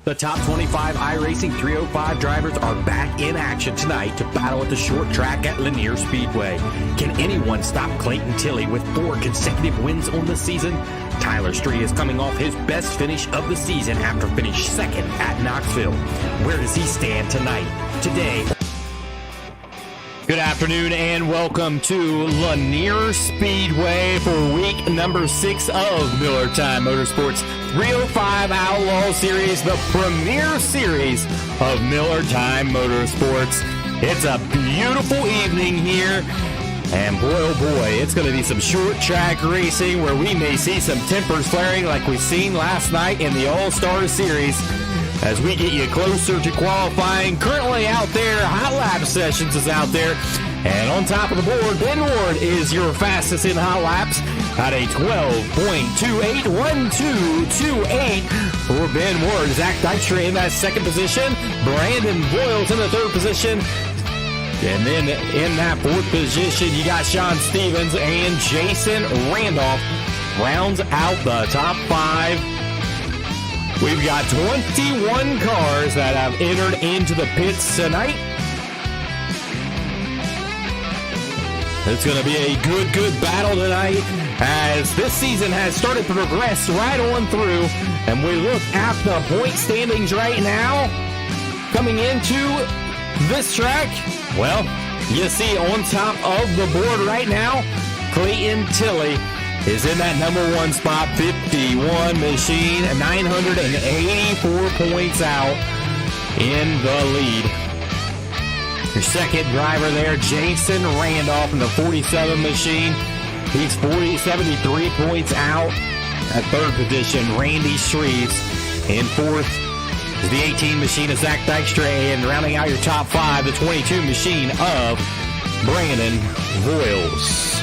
The top 25 iRacing 305 drivers are back in action tonight to battle at the short track at Lanier Speedway. Can anyone stop Clayton Tilley with 4 consecutive wins on the season? Tyler Street is coming off his best finish of the season after finishing second at Knoxville. Where does he stand tonight? Today. Good afternoon and welcome to Lanier Speedway for week number 6 of Millertime Motorsports 305 Outlaw Series, the premier series of Millertime Motorsports. It's a beautiful evening here, and boy oh boy, it's going to be some short track racing where we may see some tempers flaring like we've seen last night in the All-Star Series. As we get you closer to qualifying, currently out there, Hot Lap Sessions is out there. And on top of the board, Ben Ward is your fastest in Hot Laps at a 12.281228 for Ben Ward. Zach Dykstra in that second position. Brandon Boyles in the third position. And then in that fourth position, you got Sean Stevens and Jason Randolph rounds out the top 5. We've got 21 cars that have entered into the pits tonight. It's going to be a good battle tonight as this season has started to progress right on through. And we look at the point standings right now coming into this track. Well, you see on top of the board right now, Clayton Tilley is in that number 1 spot, 51 machine, 984 points out in the lead. Your second driver there, Jason Randolph in the 47 machine. He's 73 points out. At third position, Randy Shreves. In fourth is the 18 machine of Zach Dykstra, and rounding out your top 5, the 22 machine of Brandon Boyles.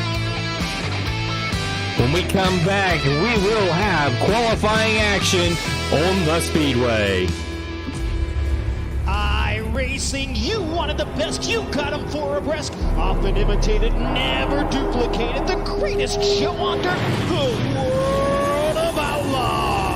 When we come back, we will have qualifying action on the speedway. iRacing, you wanted the best, you got them 4 abreast. Often imitated, never duplicated. The greatest show on dirt, the world of Outlaws.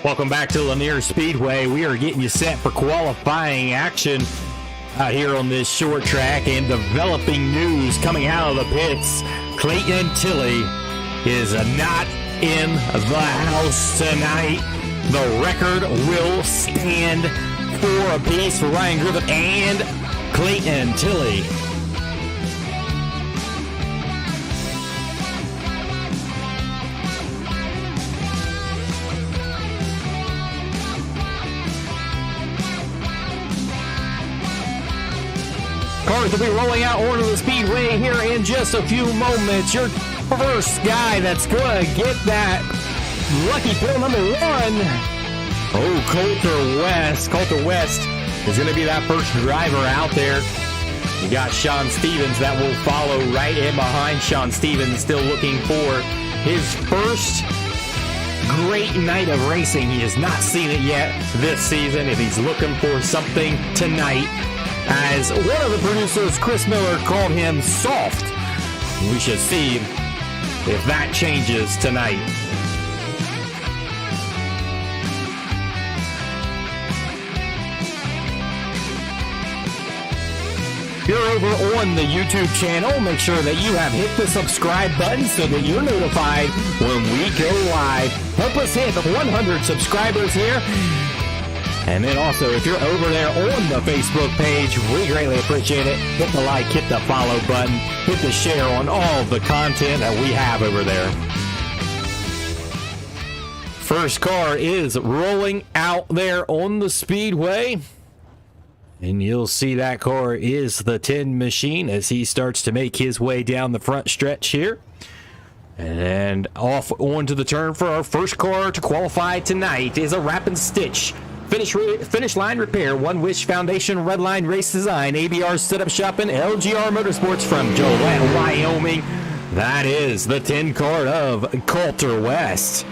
Welcome back to Lanier Speedway. We are getting you set for qualifying action out here on this short track, and developing news coming out of the pits. Clayton Tilley is not in the house tonight. The record will stand for a piece for Ryan Griffith and Clayton Tilley. Cars will be rolling out onto the speedway here in just a few moments. Your first guy that's going to get that lucky pill number 1. Oh, Coulter West. Coulter West is going to be that first driver out there. You got Sean Stevens that will follow right in behind. Sean Stevens still looking for his first great night of racing. He has not seen it yet this season, and he's looking for something tonight. As one of the producers, Chris Miller, called him soft. We should see if that changes tonight. you're over on the YouTube channel, make sure that you have hit the subscribe button so that you're notified when we go live. Help us hit 100 subscribers here. And then also, if you're over there on the Facebook page, we greatly appreciate it. Hit the like, hit the follow button, hit the share on all the content that we have over there. First car is rolling out there on the speedway. And you'll see that car is the 10 machine as he starts to make his way down the front stretch here. And off onto the turn for our first car to qualify tonight is a Wrap and Stitch Finish line repair, One Wish Foundation, Redline Race Design, ABR Setup Shop, and LGR Motorsports from Gillette, Wyoming. That is the 10 car of Coulter West.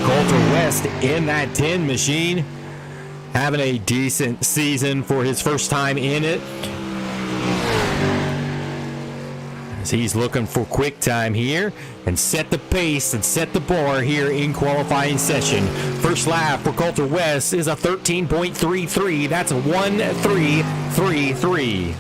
Coulter West in that 10 machine, having a decent season for his first time in it. As he's looking for quick time here and set the pace and set the bar here in qualifying session. First lap for Coulter West is a 13.33. That's a 1.333.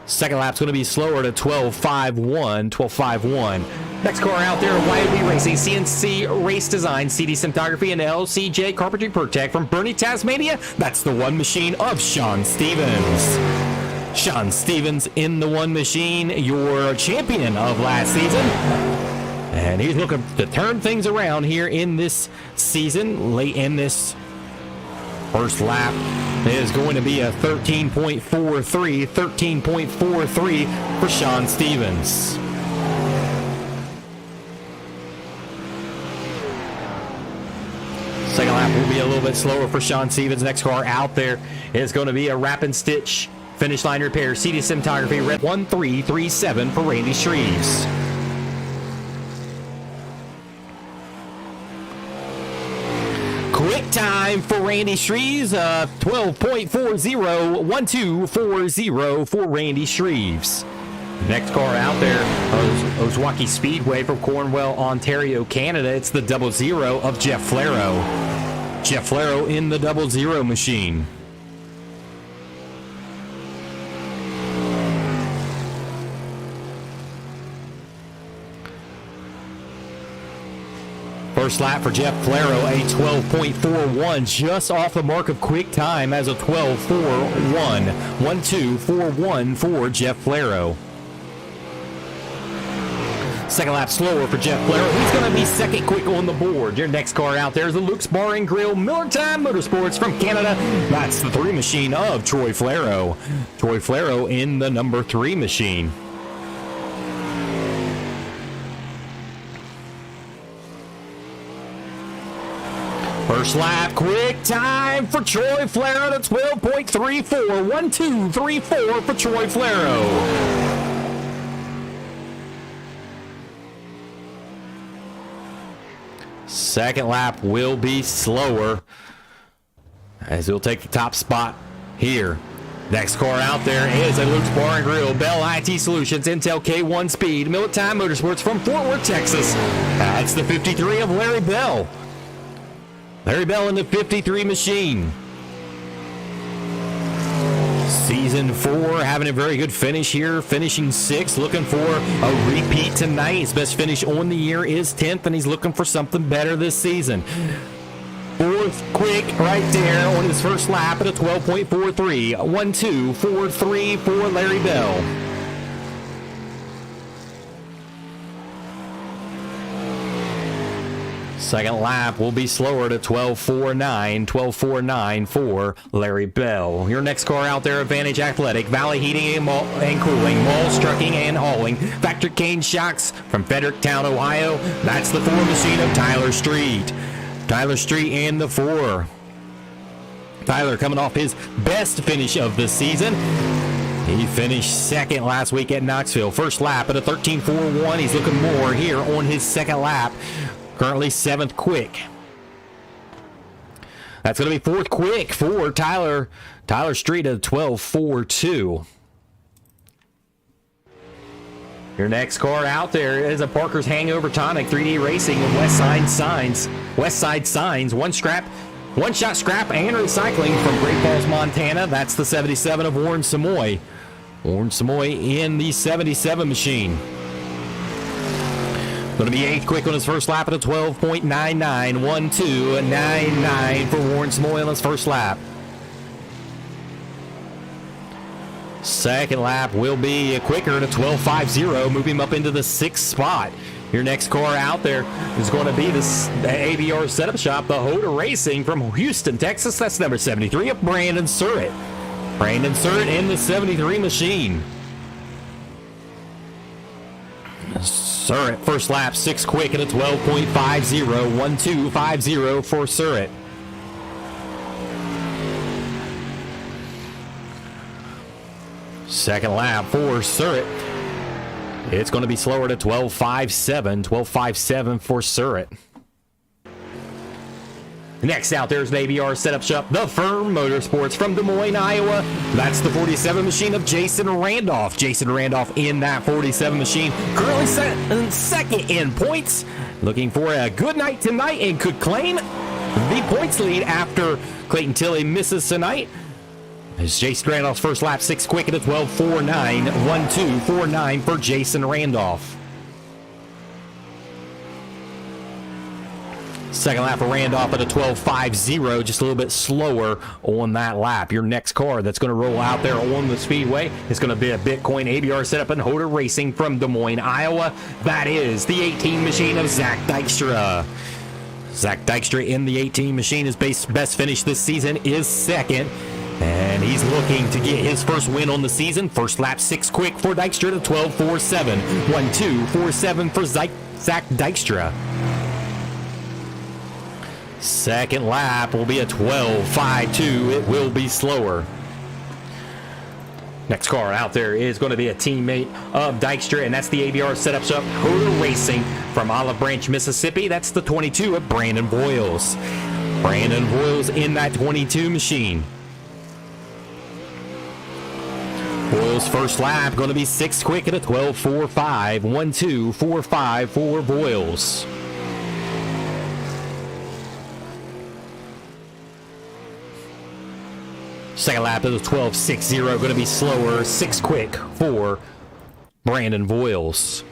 Second lap's going to be slower to 12.51. 12.51. Next car out there, YOB Racing, CNC Race Design, CD Cinematography, and LCJ Carpentry Protect from Bernie, Tasmania. That's the one machine of Sean Stevens. Sean Stevens in the one machine, your champion of last season. And he's looking to turn things around here in this season, late in this first lap. Is going to be a 13.43 for Sean Stevens. Second lap will be a little bit slower for Sean Stevens. Next car out there is going to be a Wrap and Stitch Finish Line Repair CD Cinematography Red 1337 for Randy Shreves. Quick time for Randy Shreves, 12.40, 1240 for Randy Shreves. Next car out there, Oswaki Speedway from Cornwall, Ontario, Canada. It's the 00 of Jeff Flaro. Jeff Flaro in the 00 machine. First lap for Jeff Flaro, a 12.41, just off the mark of quick time as a 12.41. 1.241 for Jeff Flaro. Second lap slower for Jeff Flaro. He's going to be second quick on the board. Your next car out there is the Luke's Bar and Grill Millertime Motorsports from Canada. That's the 3 machine of Troy Flaro. Troy Flaro in the number 3 machine. First lap, quick time for Troy Flaro to 12.34. 1.234 for Troy Flaro. Second lap will be slower as he'll take the top spot here. Next car out there is a Luke's Bar and Grill, Bell IT Solutions, Intel K1 Speed, Millertime Motorsports from Fort Worth, Texas. That's the 53 of Larry Bell. Larry Bell in the 53 machine. Season 4, having a very good finish here, finishing 6th, looking for a repeat tonight. His best finish on the year is 10th, and he's looking for something better this season. 4th quick right there on his first lap at a 12.43. 1.243 for Larry Bell. Second lap will be slower to 12.49. 12.49 for Larry Bell. Your next car out there, Advantage Athletic, Valley Heating and Cooling, Malls Trucking and Hauling, Factor Cane Shocks from Fredericktown, Ohio. That's the 4 machine of Tyler Street. Tyler Street and the 4. Tyler coming off his best finish of the season. He finished second last week at Knoxville. First lap at a 13.41. He's looking more here on his second lap. Currently 7th quick. That's going to be 4th quick for Tyler Street at 12.42. Your next car out there is a Parker's Hangover Tonic 3D Racing and Westside Signs. One strap One-shot scrap and recycling from Great Falls, Montana. That's the 77 of Warren Samoy. Warren Samoy in the 77 machine. Going to be 8th quick on his first lap at a 12.99. 1.299 for Warren Samoy on his first lap. Second lap will be quicker at a 12.50, moving him up into the 6th spot. Your next car out there is going to be the ABR setup shop, the Hoda Racing from Houston, Texas. That's number 73 of Brandon Surratt. Brandon Surratt in the 73 machine. Surratt, first lap, 6th quick at a 12.50. 1.250 for Surratt. Second lap for Surratt. It's going to be slower to 12.57. 12.57 for Surratt. Next out there's an ABR setup shop, the Firm Motorsports from Des Moines, Iowa. That's the 47 machine of Jason Randolph. Jason Randolph in that 47 machine. Currently second in points. Looking for a good night tonight and could claim the points lead after Clayton Tilley misses tonight. It's Jason Randolph's first lap, 6th quick at a 12.49. 1.249 for Jason Randolph. Second lap for Randolph at a 12.50, just a little bit slower on that lap. Your next car that's going to roll out there on the speedway is going to be a Bitcoin ABR setup and Hoda Racing from Des Moines, Iowa. That is the 18 machine of Zach Dykstra. Zach Dykstra in the 18 machine. His best finish this season is 2nd. And he's looking to get his first win on the season. First lap, 6th quick for Dykstra to 12.47. 1.247 for Zach Dykstra. Second lap will be a 12.52. It will be slower. Next car out there is going to be a teammate of Dykstra, and that's the ABR setup shop, Hoda Racing from Olive Branch, Mississippi. That's the 22 of Brandon Boyles. Brandon Boyles in that 22 machine. Boyles' first lap going to be 6th quick at a 12.45. 1.245 for Boyles. Second lap is a 12.60. Going to be slower. 6th quick for Brandon Boyles.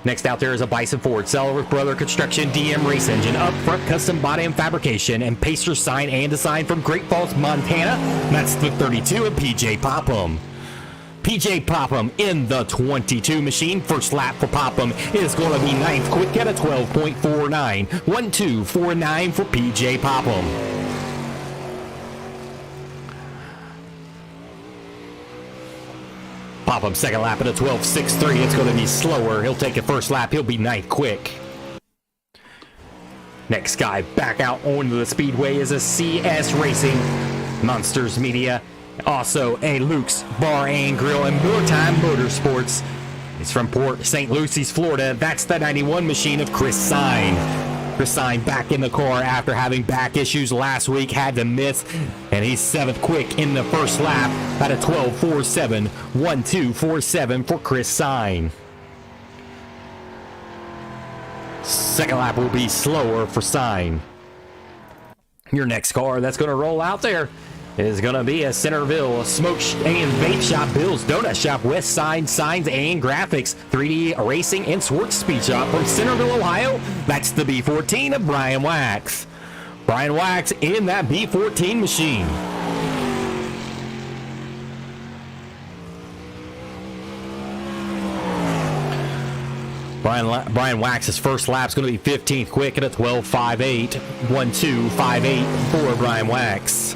Next out there is a Bison Ford, Sellerworth Brother Construction, DM Race Engine, Upfront Custom Body and Fabrication, and Pacer Sign and Design from Great Falls, Montana. That's the 32 of PJ Popham. PJ Popham in the 22 machine. First lap for Popham is going to be 9th quick at a 12.49. 1.249 for PJ Popham. Popham second lap at a 12.63. It's going to be slower. He'll take a first lap. He'll be 9th quick. Next guy back out onto the speedway is a CS Racing, Monsters Media. Also a Luke's Bar and Grill and Millertime Motorsports. It's from Port St. Lucie, Florida. That's the 91 machine of Chris Sign. Chris Sign back in the car after having back issues last week, had to miss, and he's 7th quick in the first lap at a 12.47. 1.247 for Chris Sign. Second lap will be slower for Sign. Your next car that's going to roll out there is going to be a Centerville, a Smoke and Vape Shop, Bill's Donut Shop, West Side Signs and Graphics, 3D Racing and Swartz Speed Shop from Centerville, Ohio. That's the B14 of Brian Wax. Brian Wax in that B14 machine. Brian Wax's first lap is going to be 15th quick at a 12.58. 1.258 for Brian Wax.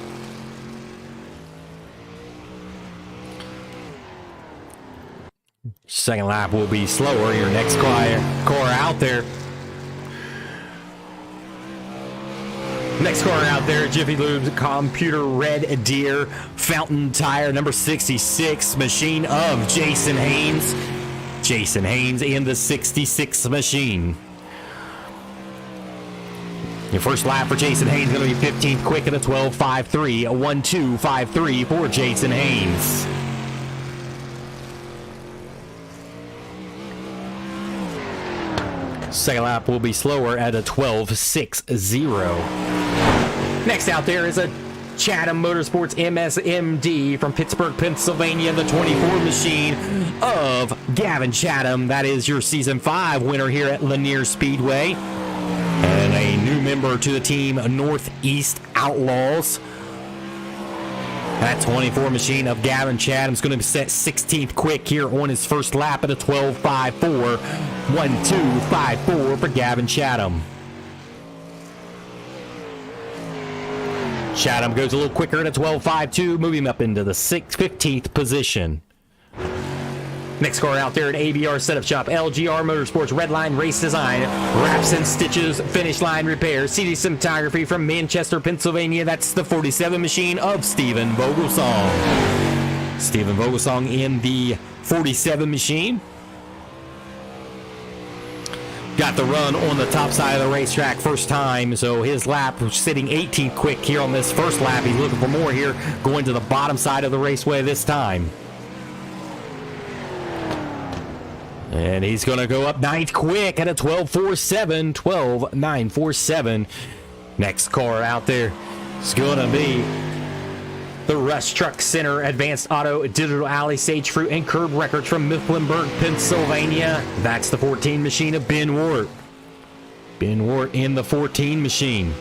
Second lap will be slower. Your next car out there. Next car out there, Jiffy Lube's Computer Red Deer Fountain Tire, number 66 machine of Jason Haynes. Jason Haynes in the 66 machine. Your first lap for Jason Haynes is going to be 15th quick at a 12.53. A 1.253 for Jason Haynes. Second lap will be slower at a 12.60. Next out there is a Chatham Motorsports MSMD from Pittsburgh, Pennsylvania, the 24 machine of Gavin Chatham. That is your Season 5 winner here at Lanier Speedway. And a new member to the team, Northeast Outlaws. That 24 machine of Gavin Chatham is going to be set 16th quick here on his first lap at a 12.54. 1.254 for Gavin Chatham. Chatham goes a little quicker at a 12.52, moving up into the 15th position. Next car out there at ABR Setup Shop, LGR Motorsports, Redline Race Design, Wraps and Stitches, Finish Line Repair, CD Cinematography from Manchester, Pennsylvania. That's the 47 machine of Stephen Vogelsong. Stephen Vogelsong in the 47 machine. Got the run on the top side of the racetrack first time, so his lap was sitting 18th quick here on this first lap. He's looking for more here, going to the bottom side of the raceway this time. And he's going to go up 9th quick at a 12.47, 12.947. Next car out there is going to be the Rush Truck Center Advanced Auto Digital Alley Sage Fruit and Curb Records from Mifflinburg, Pennsylvania. That's the 14 machine of Ben Wart. Ben Wart in the 14 machine.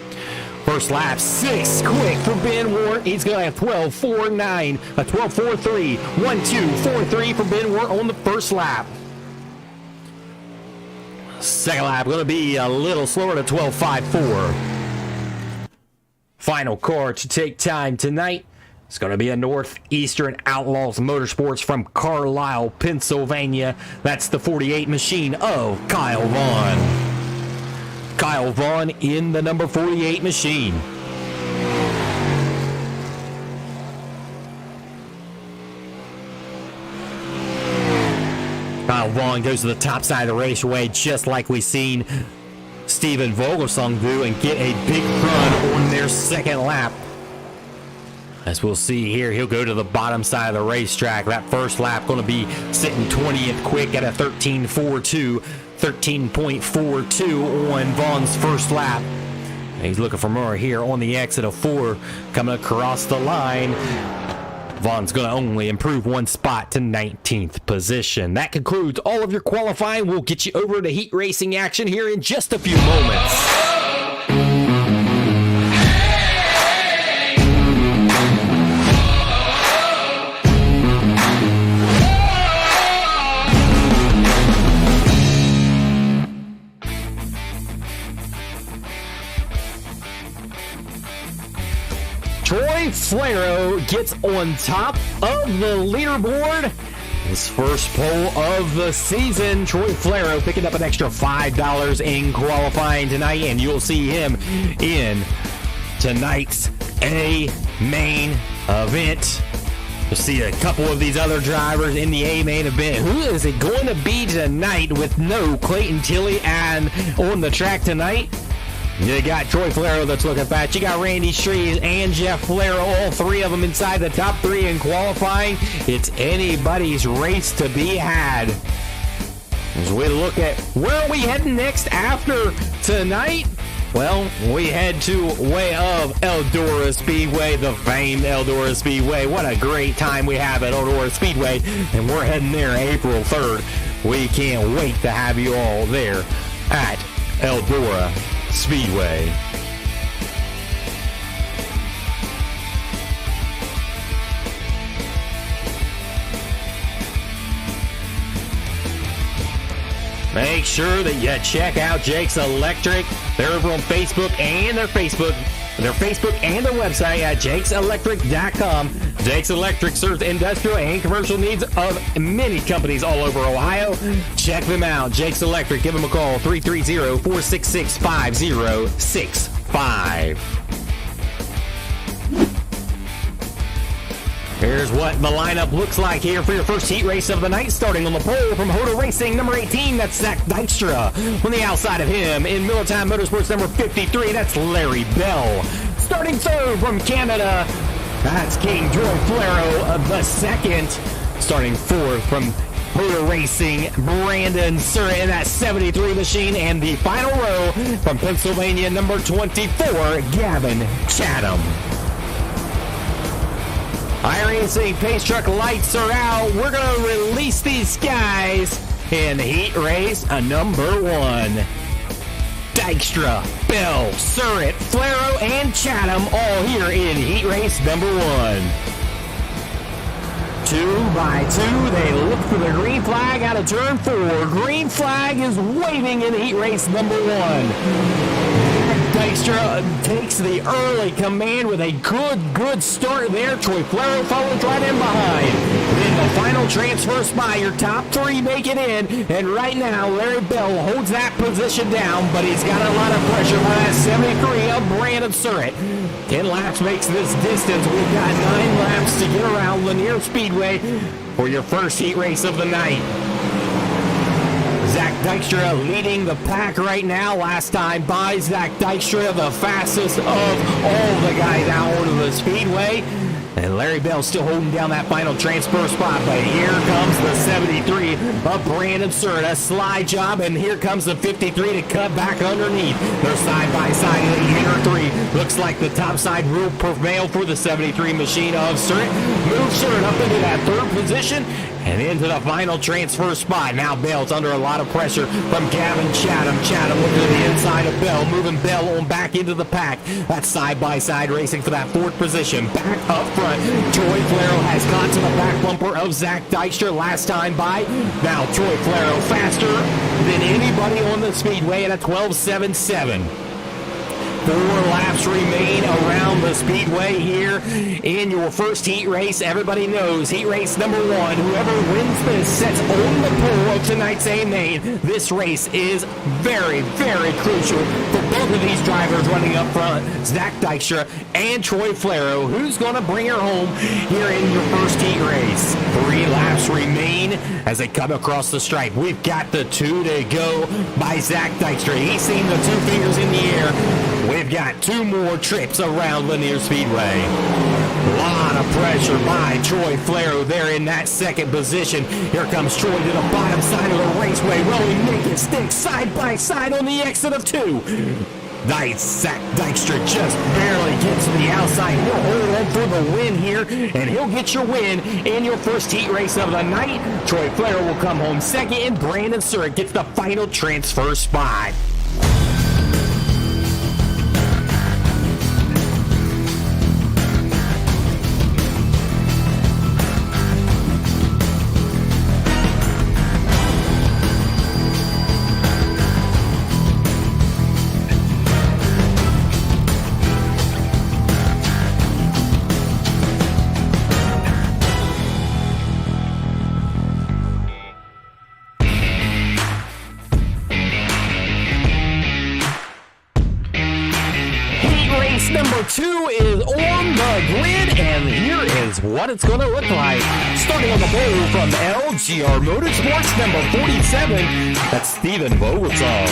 First lap, 6th quick for Ben Wart. He's going to have 12.49, a 12.43, 1.243 for Ben Wart on the first lap. Second lap going to be a little slower at 12.54. Final car to take time tonight. It's going to be a Northeastern Outlaws Motorsports from Carlisle, Pennsylvania. That's the 48 machine of Kyle Vaughn. Kyle Vaughn in the number 48 machine. Kyle Vaughn goes to the top side of the raceway just like we've seen Stephen Vogelsong do and get a big run on their second lap. As we'll see here, he'll go to the bottom side of the racetrack. That first lap going to be sitting 20th quick at a 13.42, 13.42 on Vaughn's first lap. He's looking for more here on the exit of 4, coming across the line. Vaughn's going to only improve one spot to 19th position. That concludes all of your qualifying. We'll get you over to heat racing action here in just a few moments. Troy Flaro gets on top of the leaderboard. His first pole of the season. Troy Flaro picking up an extra $5 in qualifying tonight, and you'll see him in tonight's A main event. You'll see a couple of these other drivers in the A main event. Who is it going to be tonight with no Clayton Tilley and on the track tonight? You got Troy Flaro that's looking fast. You got Randy Strees and Jeff Flaro, all three of them inside the top 3 in qualifying. It's anybody's race to be had. As we look at where are we heading next after tonight? Well, we head to way of Eldora Speedway, the famed Eldora Speedway. What a great time we have at Eldora Speedway, and we're heading there April 3rd. We can't wait to have you all there at Eldora Speedway. Make sure that you check out Jake's Electric. They're over on Facebook and their Facebook and their website at jakeselectric.com. Jake's Electric serves industrial and commercial needs of many companies all over Ohio. Check them out. Jake's Electric. Give them a call, 330-466-5065. Here's what the lineup looks like here for your first heat race of the night. Starting on the pole from Hoda Racing, number 18, that's Zach Dykstra. On the outside of him, in Millertime Motorsports, number 53, that's Larry Bell. Starting third from Canada, that's King Troy Flaro, the second. Starting fourth from Motor Racing, Brandon Surratt in that 73 machine, and the final row from Pennsylvania, number 24, Gavin Chatham. iRacing pace truck lights are out. We're going to release these guys in heat race number 1. Dykstra, Bell, Surratt, Flero, and Chatham all here in heat race number 1. 2 by 2, they look for the green flag out of turn 4. Green flag is waving in heat race number 1. Dykstra takes the early command with a good start there. Troy Flero follows right in behind. Then the final transfer spot, your top 3 make it in. And right now, Larry Bell holds that position down, but he's got a lot of pressure by that 73 of Brandon Surratt. 10 laps makes this distance. We've got 9 laps to get around Lanier Speedway for your first heat race of the night. Zach Dykstra leading the pack right now. Last time by, Zach Dykstra the fastest of all the guys out onto the speedway. And Larry Bell still holding down that final transfer spot. But here comes the 73 of Brandon Surratt. A slide job, and here comes the 53 to cut back underneath. They're side by side in the inner 3. Looks like the top side will prevail for the 73 machine of Surratt. Moves Surratt up into that 3rd position and into the final transfer spot. Now Bell's under a lot of pressure from Gavin Chatham. Chatham looking to the inside of Bell, moving Bell on back into the pack. That's side-by-side racing for that 4th position. Back up front, Troy Flero has got to the back bumper of Zach Dykstra last time by. Now Troy Flero faster than anybody on the speedway at a 12.77. 4 laps remain around the speedway here in your first heat race. Everybody knows heat race number 1. Whoever wins this sets on the pole of tonight's A-Main. This race is very crucial for both of these drivers running up front, Zach Dykstra and Troy Flero. Who's going to bring her home here in your first heat race? 3 laps remain as they come across the stripe. We've got the 2 to go by Zach Dykstra. He's seen the 2 fingers in the air. We've got 2 more trips around Lanier Speedway. A lot of pressure by Troy Flero there in that 2nd position. Here comes Troy to the bottom side of the raceway, rolling naked sticks side by side on the exit of 2. Nice. Zach Dykstra just barely gets to the outside. He'll hold on for the win here, and he'll get your win in your first heat race of the night. Troy Flero will come home 2nd, and Brandon Surratt gets the final transfer spot. Number 2 is on the grid, and here is what it's going to look like. Starting on the pole from LGR Motorsports, number 47, that's Stephen Vogelsong.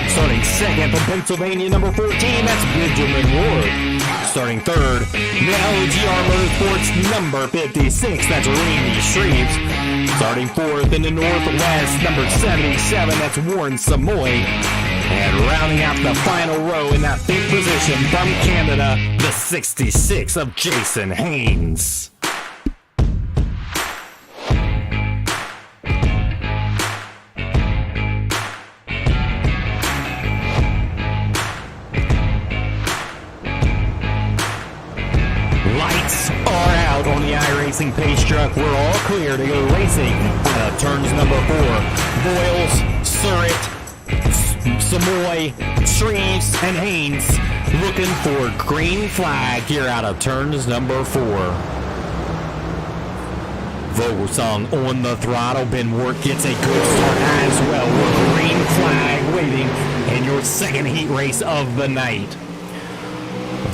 Starting 2nd from Pennsylvania, number 14, that's Benjamin Ward. Starting 3rd, LGR Motorsports, number 56, that's Randy Shreves. Starting 4th in the Northwest, number 77, that's Warren Samoy. And rounding out the final row in that 5th position from Canada, the 66 of Jason Haynes. Lights are out on the iRacing pace truck. We're all clear to go racing out of turns number 4. Boyles, Surratt, Samoy, Shreves, and Haynes looking for green flag here out of turns number 4. Vogelsong on the throttle. Ben Work gets a good start as well with green flag waiting in your 2nd heat race of the night.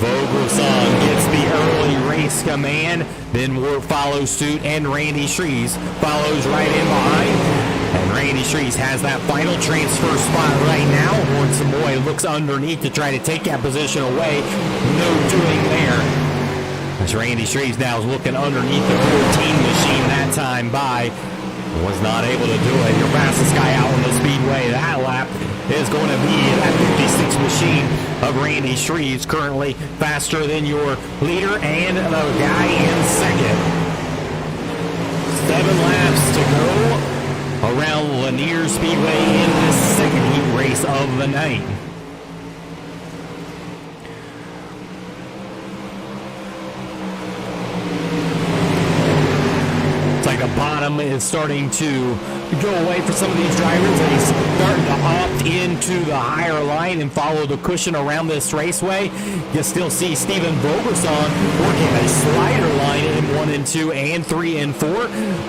Vogelsong gets the early race command. Ben Work follows suit, and Randy Shreves follows right in behind. And Randy Shreves has that final transfer spot right now. Warren Samoy looks underneath to try to take that position away. No doing there. As Randy Shreves now is looking underneath the 14 machine that time by. Was not able to do it. Your fastest guy out on the speedway that lap is going to be that 56 machine of Randy Shreves, currently faster than your leader and the guy in second. 7 laps to go around Lanier Speedway in this second heat race of the night. The bottom is starting to go away for some of these drivers. They're starting to opt into the higher line and follow the cushion around this raceway. You still see Steven Vogelson working a slider line in 1 and 2 and 3 and 4,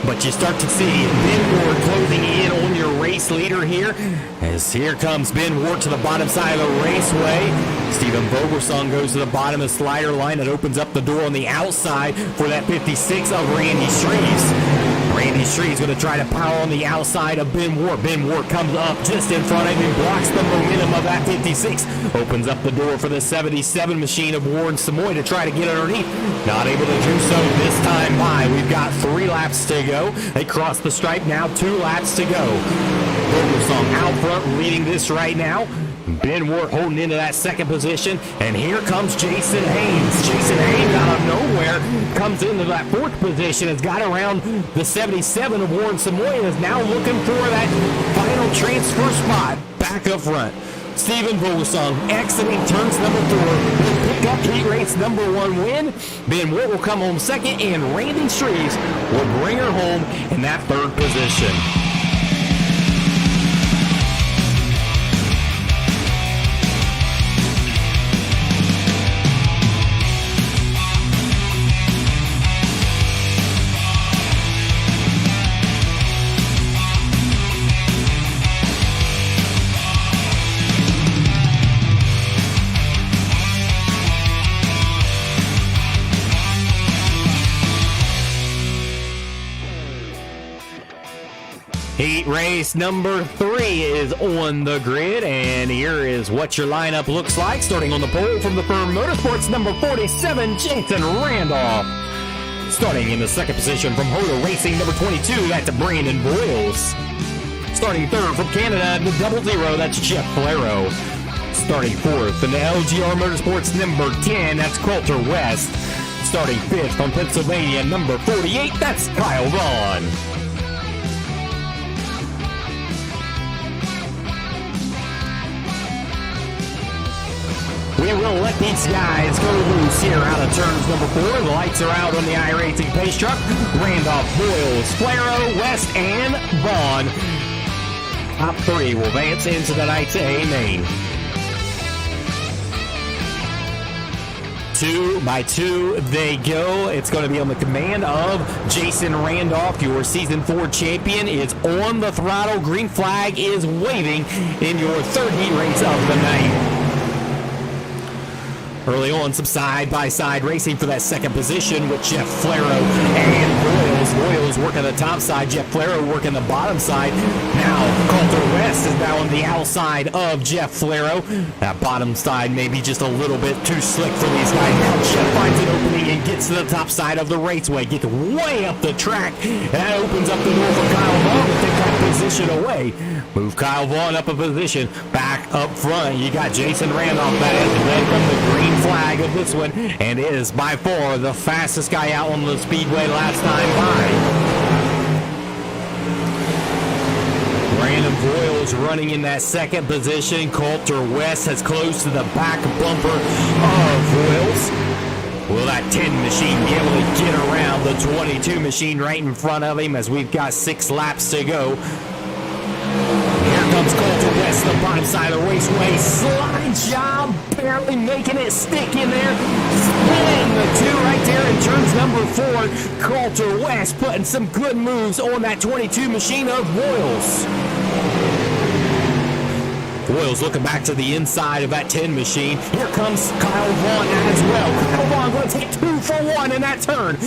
but you start to see Ben Ward closing in on your race leader here, as here comes Ben Ward to the bottom side of the raceway. Steven Vogelson goes to the bottom of the slider line. It opens up the door on the outside for that 56 of Randy Shreves. Randy Shreves going to try to power on the outside of Ben Ward. Ben Ward comes up just in front of him, blocks the momentum of that 56. Opens up the door for the 77 machine of Warren Samoy to try to get underneath. Not able to do so this time by. We've got 3 laps to go. They cross the stripe now, 2 laps to go. Vogelson out front leading this right now. Ben Ward holding into that second position, and here comes Jason Haynes. Jason Haynes out of nowhere comes into that 4th position, has got around the 77 of Warren Samoy, and is now looking for that final transfer spot back up front. Steven Vogelson exiting turns number 4 will pick up heat race number 1 win. Ben Ward will come home second, and Randy Shreves will bring her home in that 3rd position. Heat race number 3 is on the grid, and here is what your lineup looks like. Starting on the pole from the firm Motorsports, number 47, Jason Randolph. Starting in the 2nd position from Hoda Racing, number 22, that's Brandon Boyles. Starting 3rd from Canada, the 00, that's Jeff Flero. Starting 4th in the LGR Motorsports, number 10, that's Coulter West. Starting 5th from Pennsylvania, number 48, that's Kyle Vaughn. We will let these guys go loose here out of turns number 4. The lights are out on the iRacing pace truck. Randolph, Boyles, Flero, West, and Vaughn. Top 3 will advance into the night's A main. 2 by 2 they go. It's going to be on the command of Jason Randolph. Your season 4 champion is on the throttle. Green flag is waving in your 3rd heat race of the night. Early on, some side-by-side racing for that 2nd position with Jeff Flero and Boyles. Boyles working the top side, Jeff Flero working the bottom side. Now, Coulter West is now on the outside of Jeff Flero. That bottom side may be just a little bit too slick for these guys. Now, Jeff finds an opening and gets to the top side of the raceway. Gets way up the track, and that opens up the door for Kyle Vaughn to take that position away. Move Kyle Vaughn up a position. Back up front, you got Jason Randolph that has led from the green flag of this one, and is by far the fastest guy out on the speedway last time by. Brandon Boyles running in that 2nd position. Coulter West has closed to the back bumper of Boyles. Will that 10 machine be able to get around the 22 machine right in front of him as we've got 6 laps to go? Here comes Coulter West, the bottom side of the raceway. Slide job, barely making it stick in there. Spinning the 2 right there in turns number 4. Coulter West putting some good moves on that 22 machine of Boyles. Boyle's looking back to the inside of that 10 machine. Here comes Kyle Vaughn as well. Kyle Vaughn going to take 2 for 1 in that turn.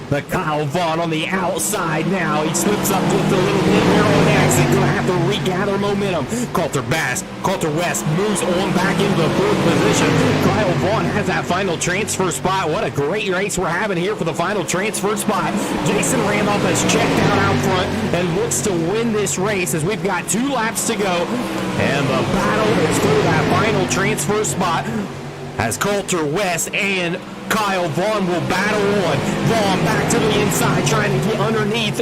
But Kyle Vaughn on the outside now. He slips up just a little bit here on exit. Going to have to regather momentum. Coulter West moves on back into the 4th position. Kyle Vaughn has that final transfer spot. What a great race we're having here for the final transfer spot. Jason Randolph has checked out front and looks to win this race as we've got 2 laps to go. And the battle is for that final transfer spot as Coulter West and Kyle Vaughn will battle on. Vaughn back to the inside trying to get underneath.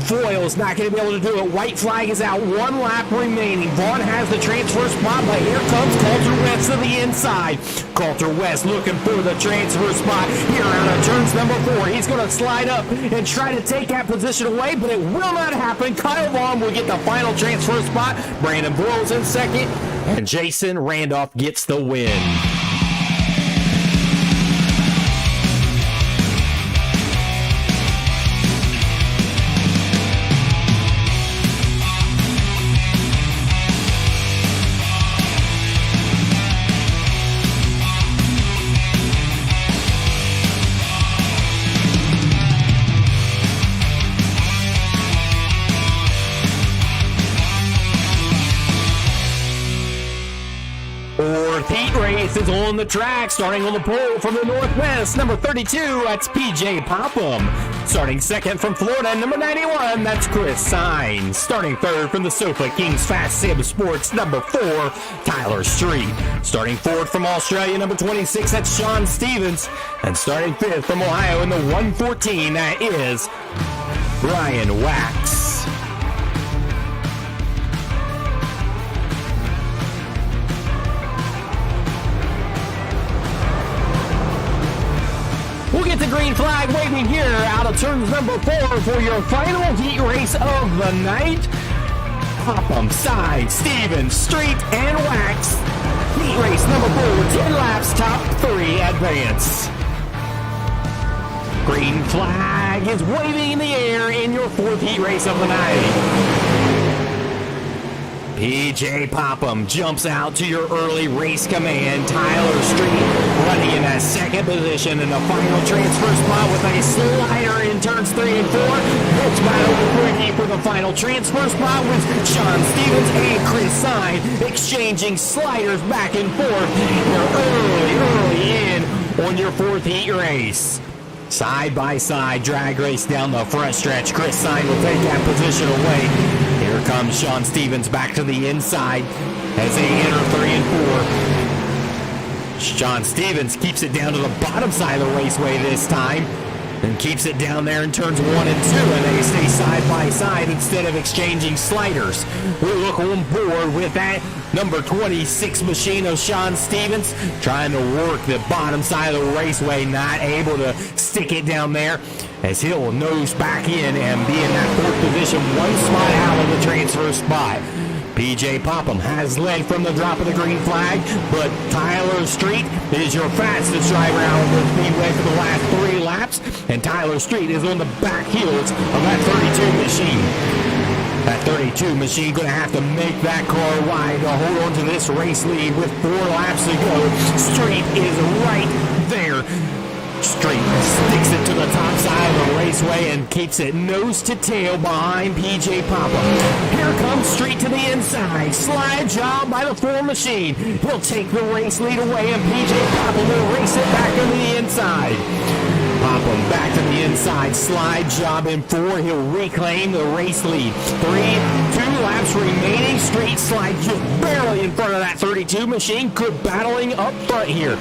Voiles not going to be able to do it. White flag is out. 1 lap remaining. Vaughn has the transfer spot, but here comes Coulter West to the inside. Coulter West looking for the transfer spot here out of turns number 4. He's going to slide up and try to take that position away, but it will not happen. Kyle Vaughn will get the final transfer spot. Brandon Voiles in second, and Jason Randolph gets the win. Heat race is on the track, starting on the pole from the northwest. Number 32, that's PJ Popham. Starting second from Florida, number 91, that's Chris Sainz. Starting third from the Sofa Kings Fast Sim Sports, number 4, Tyler Street. Starting fourth from Australia, number 26, that's Sean Stevens. And starting fifth from Ohio in the 114, that is Ryan Wax. We'll get the green flag waving here out of turns number 4 for your final heat race of the night. Popham, Side, Stevens, Street, and Wax. Heat race number 4, 10 laps, top 3 advance. Green flag is waving in the air in your 4th heat race of the night. PJ Popham jumps out to your early race command. Tyler Street running in that second position in the final transfer spot with a slider in turns 3 and 4. Looks battle for the final transfer spot with Sean Stevens and Chris Sainz exchanging sliders back and forth. You're early in on your 4th heat race. Side by side drag race down the front stretch. Chris Sainz will take that position away. Here comes Sean Stevens back to the inside as they enter 3 and 4. Sean Stevens keeps it down to the bottom side of the raceway this time and keeps it down there in turns 1 and 2, and they stay side by side instead of exchanging sliders. We'll look on board with that number 26 machine of Sean Stevens trying to work the bottom side of the raceway, not able to stick it down there as he'll nose back in and be in that 4th position, 1 spot out of the transfer spot. PJ Popham has led from the drop of the green flag, but Tyler Street is your fastest driver out of the speedway for the last 3 laps, and Tyler Street is on the back heels of that 32 machine. That 32 machine going to have to make that car wide to hold on to this race lead with 4 laps to go. Street is right there. Street sticks it to the top side of the raceway and keeps it nose to tail behind PJ Popham. Here comes Street to the inside. Slide job by the 4 machine. He'll take the race lead away and PJ Popham will race it back to the inside. Popham back to the inside. Slide job in 4. He'll reclaim the race lead. 2 laps remaining. Street slide just barely in front of that 32 machine. Good battling up front here.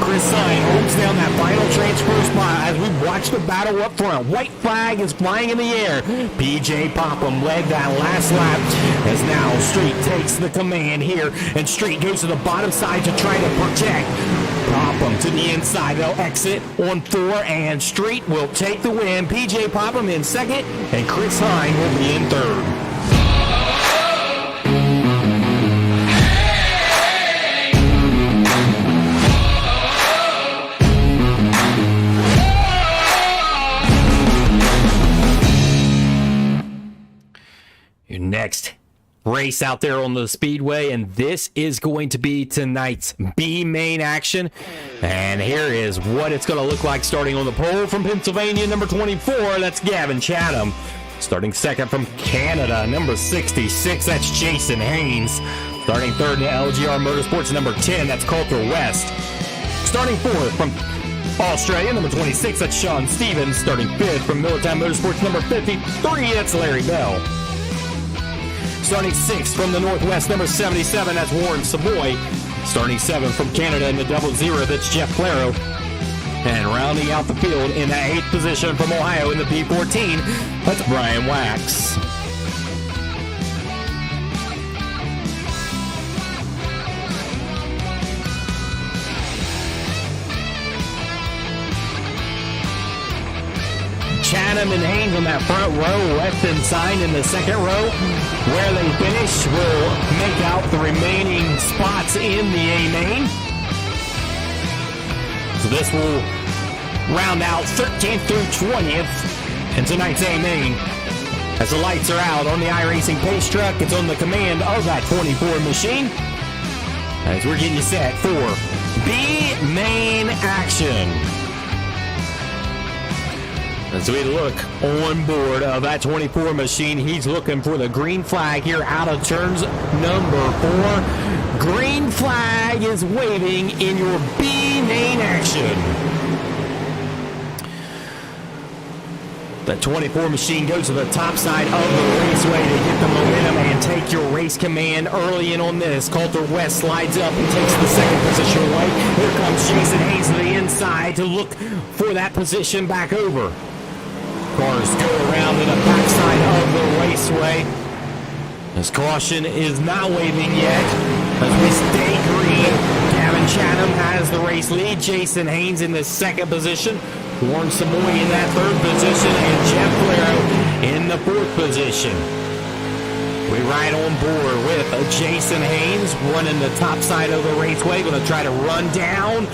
Chris Sainz holds down that final transfer spot as we watch the battle up front. White flag is flying in the air. PJ Popham led that last lap as now Street takes the command here, and Street goes to the bottom side to try to protect. Popham to the inside. They'll exit on 4, and Street will take the win. PJ Popham in second, and Chris Sainz will be in third. Your next race out there on the speedway, and this is going to be tonight's B main action. And here is what it's going to look like starting on the pole from Pennsylvania, number 24, that's Gavin Chatham. Starting second from Canada, number 66, that's Jason Haynes. Starting third in LGR Motorsports, number 10, that's Coulter West. Starting fourth from Australia, number 26, that's Sean Stevens. Starting fifth from Millertime Motorsports, number 53, that's Larry Bell. Starting sixth from the Northwest, number 77, that's Warren Savoy. Starting seventh from Canada in the 00, that's Jeff Claro. And rounding out the field in the 8th position from Ohio in the P14, that's Brian Wax. Chatham and Haynes on that front row, left and side in the second row. Where they finish will make out the remaining spots in the A main. So this will round out 13th through 20th in tonight's A main. As the lights are out on the iRacing pace truck, it's on the command of that 24 machine. As we're getting you set for B main action. As we look on board of that 24 machine, he's looking for the green flag here out of turns number 4. Green flag is waving in your B main action. The 24 machine goes to the top side of the raceway to get the momentum and take your race command early in on this. Coulter West slides up and takes the second position away. Here comes Jason Haynes to the inside to look for that position back over. Cars go around to the backside of the raceway. As caution is not waving yet. As we stay green, Gavin Chatham has the race lead. Jason Haynes in the second position. Warren Samoy in that third position. And Jeff Claro in the fourth position. We ride on board with Jason Haynes running the top side of the raceway. Going to try to run down.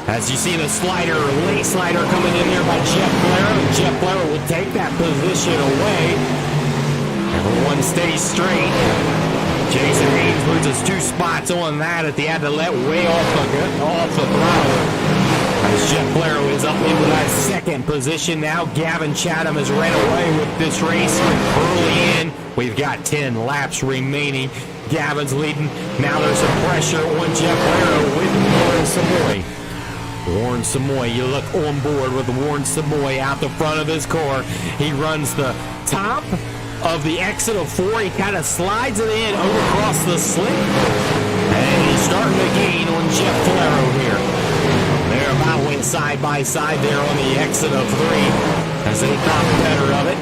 As you see the slider, late slider coming in there by Jeff Claro. Jeff Claro will take that position away. Everyone stays straight. Jason Haynes loses 2 spots on that at the end to let way off the throttle. As Jeff Claro is up into that second position now. Gavin Chatham has ran away with this race early in. We've got 10 laps remaining. Gavin's leading. Now there's some pressure on Jeff Claro with Warren Samoy. Warren Samoy, you look on board with Warren Samoy out the front of his car. He runs the top of the exit of 4. He kind of slides it in over across the slick. And he's starting to gain on Jeff Claro here. They're about went side by side there on the exit of 3 as they thought better of it.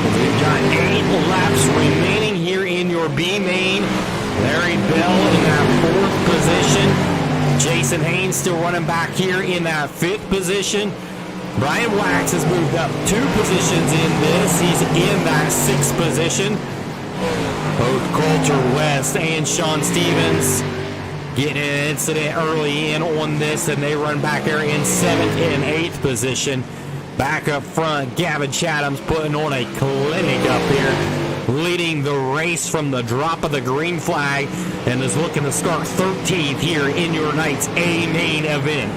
We've got 8 laps remaining here in your B main. Larry Bell in that 4th position. Jason Haynes still running back here in that 5th position. Brian Wax has moved up 2 positions in this. He's in that 6th position. Both Coulter West and Sean Stevens getting an incident early in on this, and they run back there in 7th and 8th position. Back up front, Gavin Chatham's putting on a clinic up here, leading the race from the drop of the green flag, and is looking to start 13th here in your night's A main event.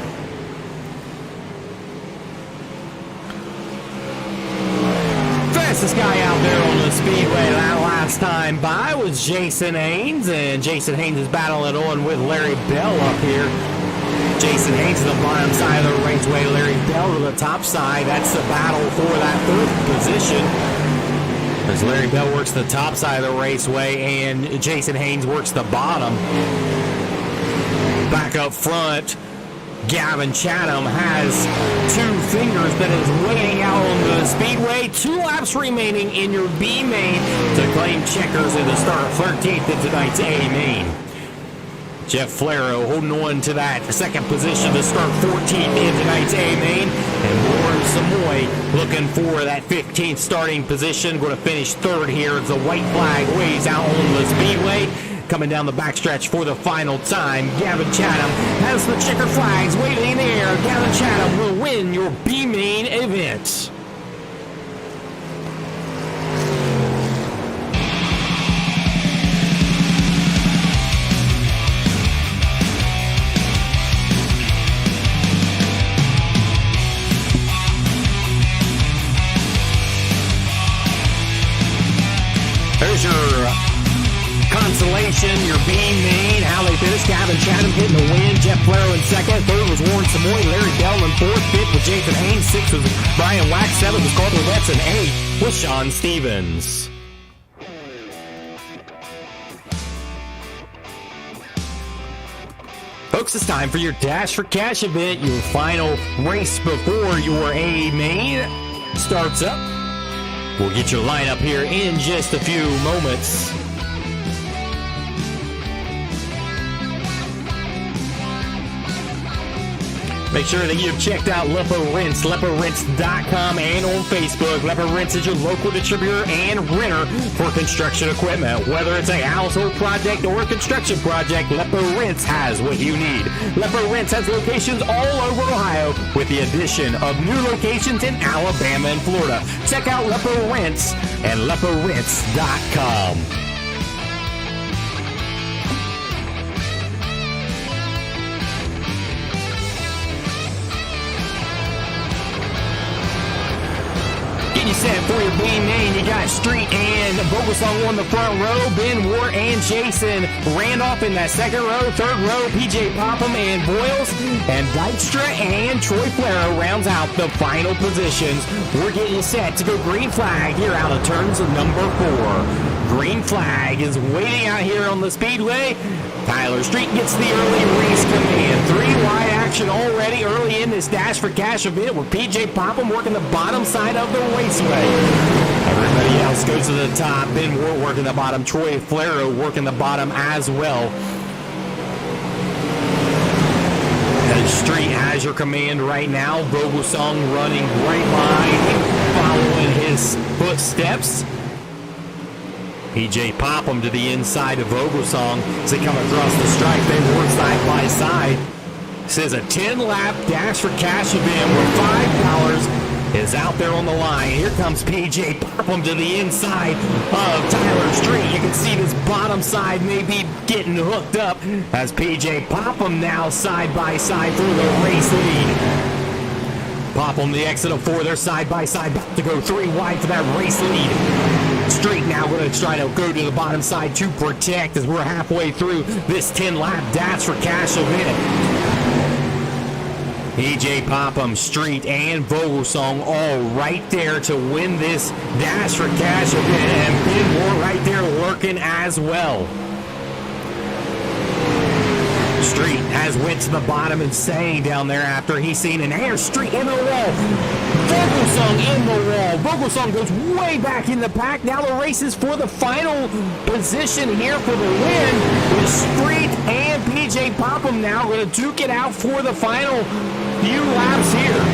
Fastest guy out there on the speedway that last time by was Jason Haynes, and Jason Haynes is battling on with Larry Bell up here. Jason Haynes to the bottom side of the raceway, Larry Bell to the top side. That's the battle for that 3rd position. As Larry Bell works the top side of the raceway and Jason Haynes works the bottom. Back up front, Gavin Chatham has 2 fingers that is waiting out on the speedway. 2 laps remaining in your B main to claim checkers and to start 13th in tonight's A main. Jeff Claro holding on to that 2nd position to start 14th in tonight's A main. And Warren Samoy looking for that 15th starting position. Going to finish 3rd here as the white flag waves out on the speedway. Coming down the backstretch for the final time, Gavin Chatham has the checker flags waving in the air. Gavin Chatham will win your B main event. There's your consolation, your B main, how they finished. Gavin Chatham getting the win. Jeff Flero in second. Third was Warren Samoy. Larry Bell in fourth. Fifth was Jason Haynes. Sixth was Brian Wax. Seventh was Carter Retz. And eighth was Sean Stevens. Folks, it's time for your Dash for Cash event. Your final race before your A main starts up. We'll get your lineup here in just a few moments. Make sure that you've checked out Lepo Rents, LepoRents.com, and on Facebook. Lepo Rents is your local distributor and renter for construction equipment. Whether it's a household project or a construction project, Lepo Rents has what you need. Lepo Rents has locations all over Ohio with the addition of new locations in Alabama and Florida. Check out Lepo Rents and LepoRents.com. You set for your B main. You got Street and Vogelsong on the front row. Ben Ward and Jason Randolph in that second row. Third row, PJ Popham and Boyles. And Dykstra and Troy Flero rounds out the final positions. We're getting set to go green flag here out of turns number 4. Green flag is waiting out here on the speedway. Tyler Street gets the early race command. 3 wide action already early in this Dash for Cash event with PJ Popham working the bottom side of the raceway. Everybody else goes to the top. Ben Ward working the bottom. Troy Flero working the bottom as well. And Street has your command right now. Vogelsong running right behind, following his footsteps. PJ Popham to the inside of Vogelsong as they come across the stripe. They work side by side. This is a 10-lap Dash for Cash event where $5 is out there on the line. Here comes PJ Popham to the inside of Tyler Street. You can see this bottom side may be getting hooked up as PJ Popham now side by side for the race lead. Popham, the exit of 4, they're side by side, about to go 3 wide for that race lead. Street now going to try to go to the bottom side to protect as we're halfway through this 10-lap Dash for Cash event. PJ Popham, Street, and Vogelsong all right there to win this Dash for Cash event, and Ben Moore right there lurking as well. Street has went to the bottom and staying down there after he's seen an air. Street in the wall. Vogelsong in the wall. Vogelsong goes way back in the pack. Now the race is for the final position here for the win. With Street and PJ Popham now going to duke it out for the final few laps here.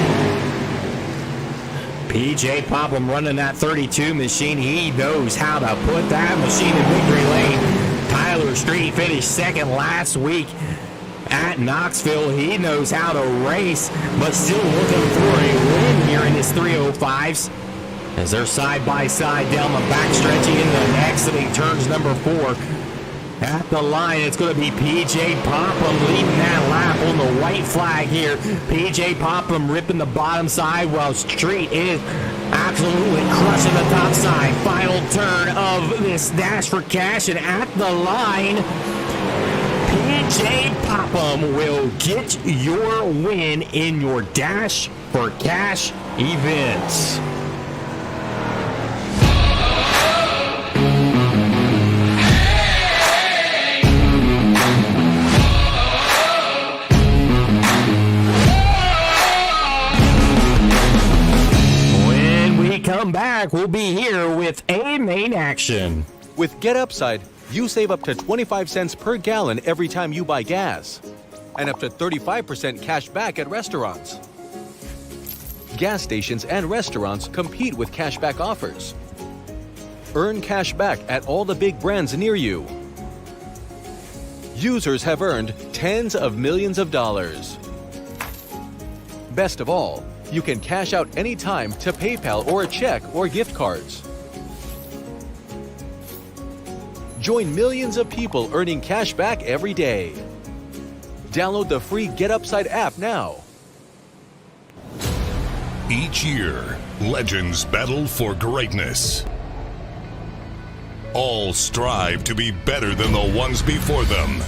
PJ Popham running that 32 machine. He knows how to put that machine in victory lane. Tyler Street finished second last week at Knoxville. He knows how to race, but still looking for a win here in his 305s as they're side by side down the backstretch in the exiting turns number 4. At the line, it's going to be PJ Popham leading that lap on the white flag here. PJ Popham ripping the bottom side while Street is absolutely crushing the top side. Final turn of this Dash for Cash, and at the line, PJ Popham will get your win in your Dash for Cash event. Come back, we'll be here with A main action. With Get Upside, you save up to 25 cents per gallon every time you buy gas, and up to 35% cash back at restaurants. Gas stations and restaurants compete with cashback offers. Earn cash back at all the big brands near you. Users have earned tens of millions of dollars. Best of all, you can cash out anytime to PayPal or a check or gift cards. Join millions of people earning cash back every day. Download the free Get Upside app now. Each year, legends battle for greatness. all strive to be better than the ones before them.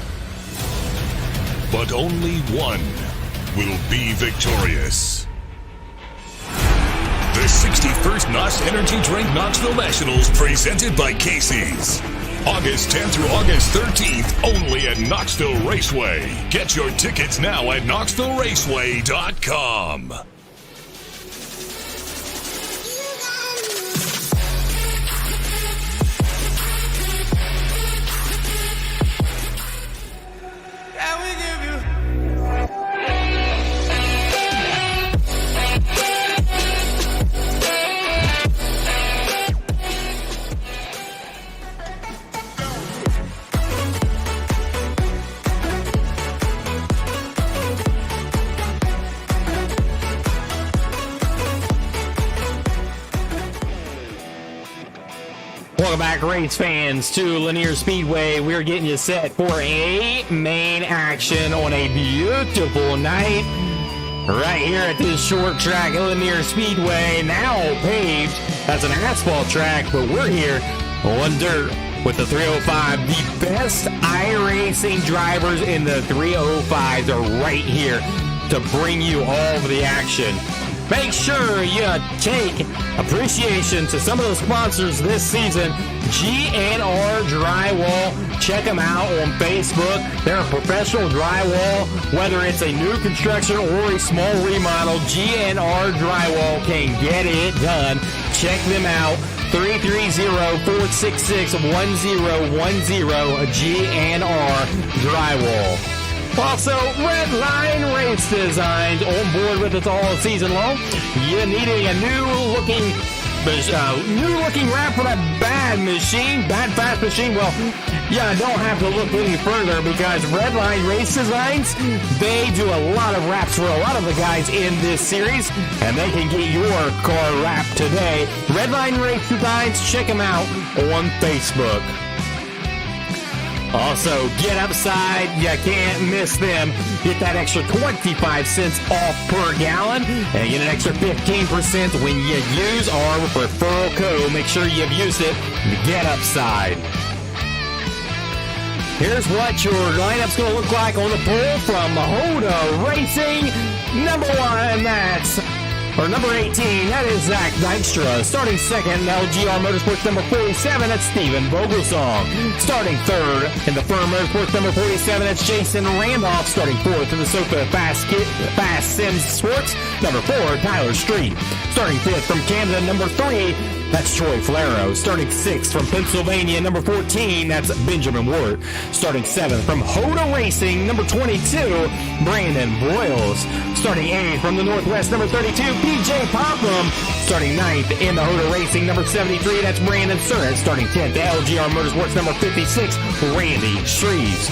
But only one will be victorious. The 61st NOS Energy Drink Knoxville Nationals, presented by Casey's. August 10th through August 13th, only at Knoxville Raceway. Get your tickets now at knoxvilleRaceway.com. Welcome back, race fans, to Lanier Speedway. We're getting you set for a main action on a beautiful night right here at this short track at Lanier Speedway, now paved. That's an asphalt track, but we're here on dirt with the 305. The best iRacing drivers in the 305s are right here to bring you all of the action. Make sure you take appreciation to some of the sponsors this season. GNR Drywall. Check them out on Facebook. They're a professional drywall. Whether it's a new construction or a small remodel, GNR Drywall can get it done. Check them out. 330-466-1010. GNR Drywall. Also, Red Line Race Designs on board with us all season long. You're needing a new looking wrap for that bad fast machine. Well, yeah, don't have to look any further because Red Line Race Designs, they do a lot of wraps for a lot of the guys in this series, and they can get your car wrapped today. Red Line Race Designs, check them out on Facebook. Also, Get Upside, you can't miss them. Get that extra 25 cents off per gallon and get an extra 15% when you use our referral code. Make sure you've used it. Get Upside. Here's what your lineup's going to look like on the pole from Hoda Racing. Number 18, that is Zach Dykstra. Starting second, LGR Motorsports number 47, that's Steven Vogelsong. Starting third in the Firm Motorsports number 47, that's Jason Randolph. Starting fourth in the Sofa Fast Sims Sports, number 4, Tyler Street. Starting fifth from Canada, number 3, that's Troy Flero. Starting sixth from Pennsylvania, number 14, that's Benjamin Ward. Starting seventh from Hoda Racing, number 22, Brandon Broyles. Starting eighth from the Northwest, number 32, PJ Popham. Starting ninth in the Hoda Racing, number 73, that's Brandon Surratt. Starting 10th, the LGR Motorsports, number 56, Randy Shreves.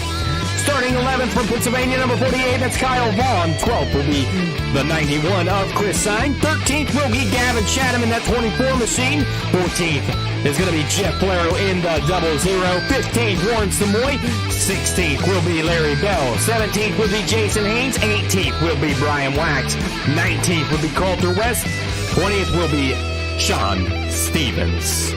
Starting 11th from Pennsylvania, number 48, that's Kyle Vaughn. 12th will be the 91 of Chris Sine. 13th will be Gavin Chatham in that 24 machine. 14th is going to be Jeff Flero in the 00. 15th, Warren Samoy. 16th will be Larry Bell. 17th will be Jason Haynes. 18th will be Brian Wax. 19th will be Coulter West. 20th will be Sean Stevens.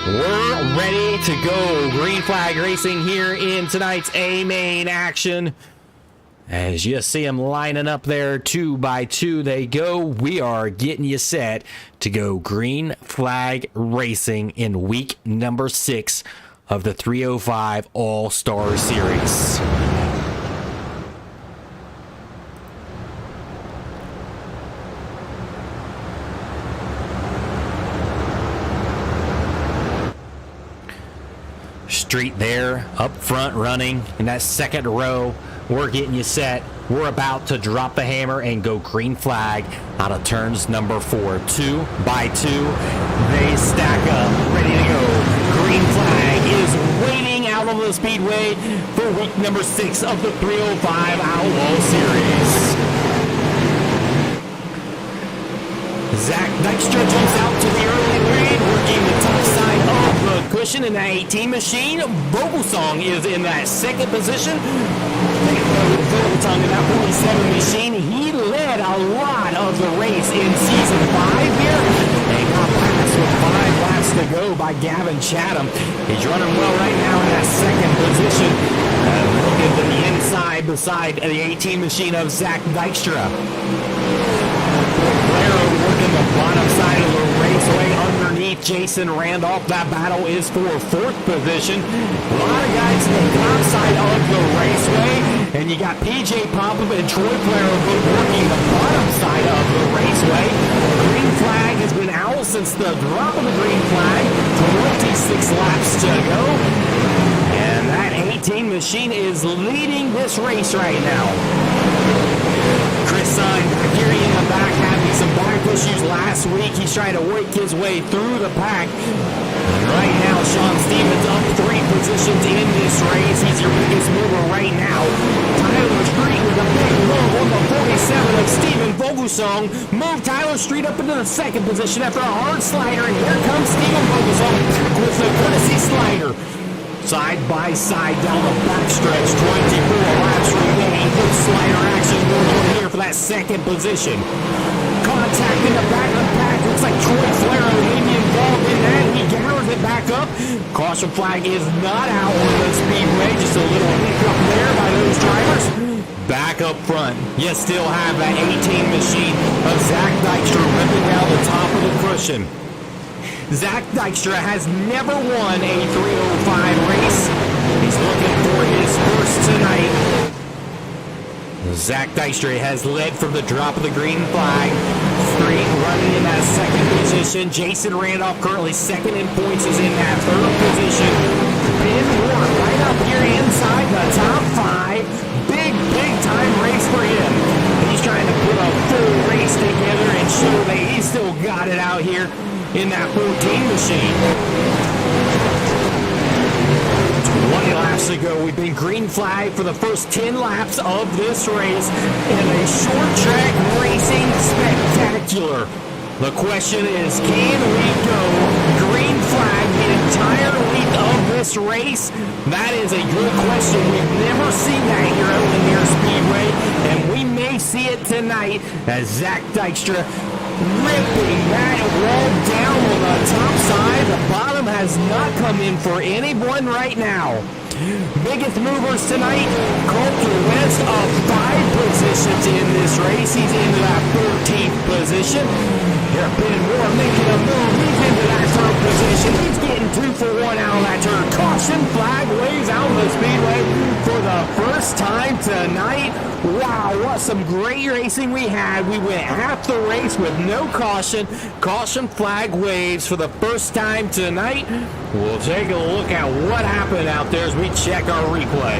We're ready to go. Green flag racing here in tonight's A main action. As you see them lining up there 2 by 2, they go. We are getting you set to go green flag racing in week number 6 of the 305 All-Star Series. Street there, up front running in that second row. We're getting you set. We're about to drop the hammer and go green flag out of turns number 4. 2 by 2. They stack up, ready to go. Green flag is waiting out on the speedway for week number 6 of the 305 Outlaw Series. Zach Dykstra jumps out to the early lead, working the top side of the cushion in that 18 machine. Vogelsong is in that second position. Vogelsong in that 47 machine. He led a lot of the race in season 5 here and got past with 5 laps to to go by Gavin Chatham. He's running well right now in that second position. Looking to the inside beside the 18 machine of Zach Dykstra. Blair working the bottom side of the raceway underneath Jason Randolph. That battle is for fourth position. A lot of guys in the top side of the raceway. And you got PJ Popham and Troy Blair working the bottom side of the raceway. Green flag has been out since the drop of the green flag. 26 laps to go. And that 18 machine is leading this race right now. Chris Stein back here in the back, having some back issues last week. He's trying to work his way through the pack. And right now, Sean Stevens up 3 positions in this race. He's your biggest mover right now. Tyler Street with a big move on the 47 of Steven Vogelsong. Moved Tyler Street up into the second position after a hard slider. And here comes Steven Vogelsong with the courtesy slider. Side by side down the backstretch, 24 laps remaining. Good slider action going on here for that second position. Contact in the back of the pack. Looks like Troy Flaro may be involved in that. He gathers it back up. Caution flag is not out on the speedway. Just a little hiccup there by those drivers. Back up front, you still have that 18 machine of Zach Dykstra ripping down the top of the cushion. Zach Dykstra has never won a 305 race. He's looking for his first tonight. Zach Dykstra has led from the drop of the green flag. Street running in that second position. Jason Randolph currently second in points is in that third position. Ben Moore right up here inside the top 5. Big time race for him. He's trying to put a full race together and show that he's still got it out here in that 14 machine. 20 laps to go. We've been green flag for the first 10 laps of this race in a short track racing spectacular. The question is, can we go green flag the entire length of this race? That is a good question. We've never seen that here at Lanier Speedway, and we may see it tonight as Zach Dykstra ripping that wall down on the top side. The bottom has not come in for anyone right now. Biggest movers tonight, Colter West of 5 positions in this race. He's into that 13th position. Here, Ben Moore making a move. He's into that third position. He's getting 2 for 1 out of that turn. Caution flag waves out of the speedway for the first time tonight. Wow, what some great racing we had. We went half the race with no caution. Caution flag waves for the first time tonight. We'll take a look at what happened out there as we check our replay.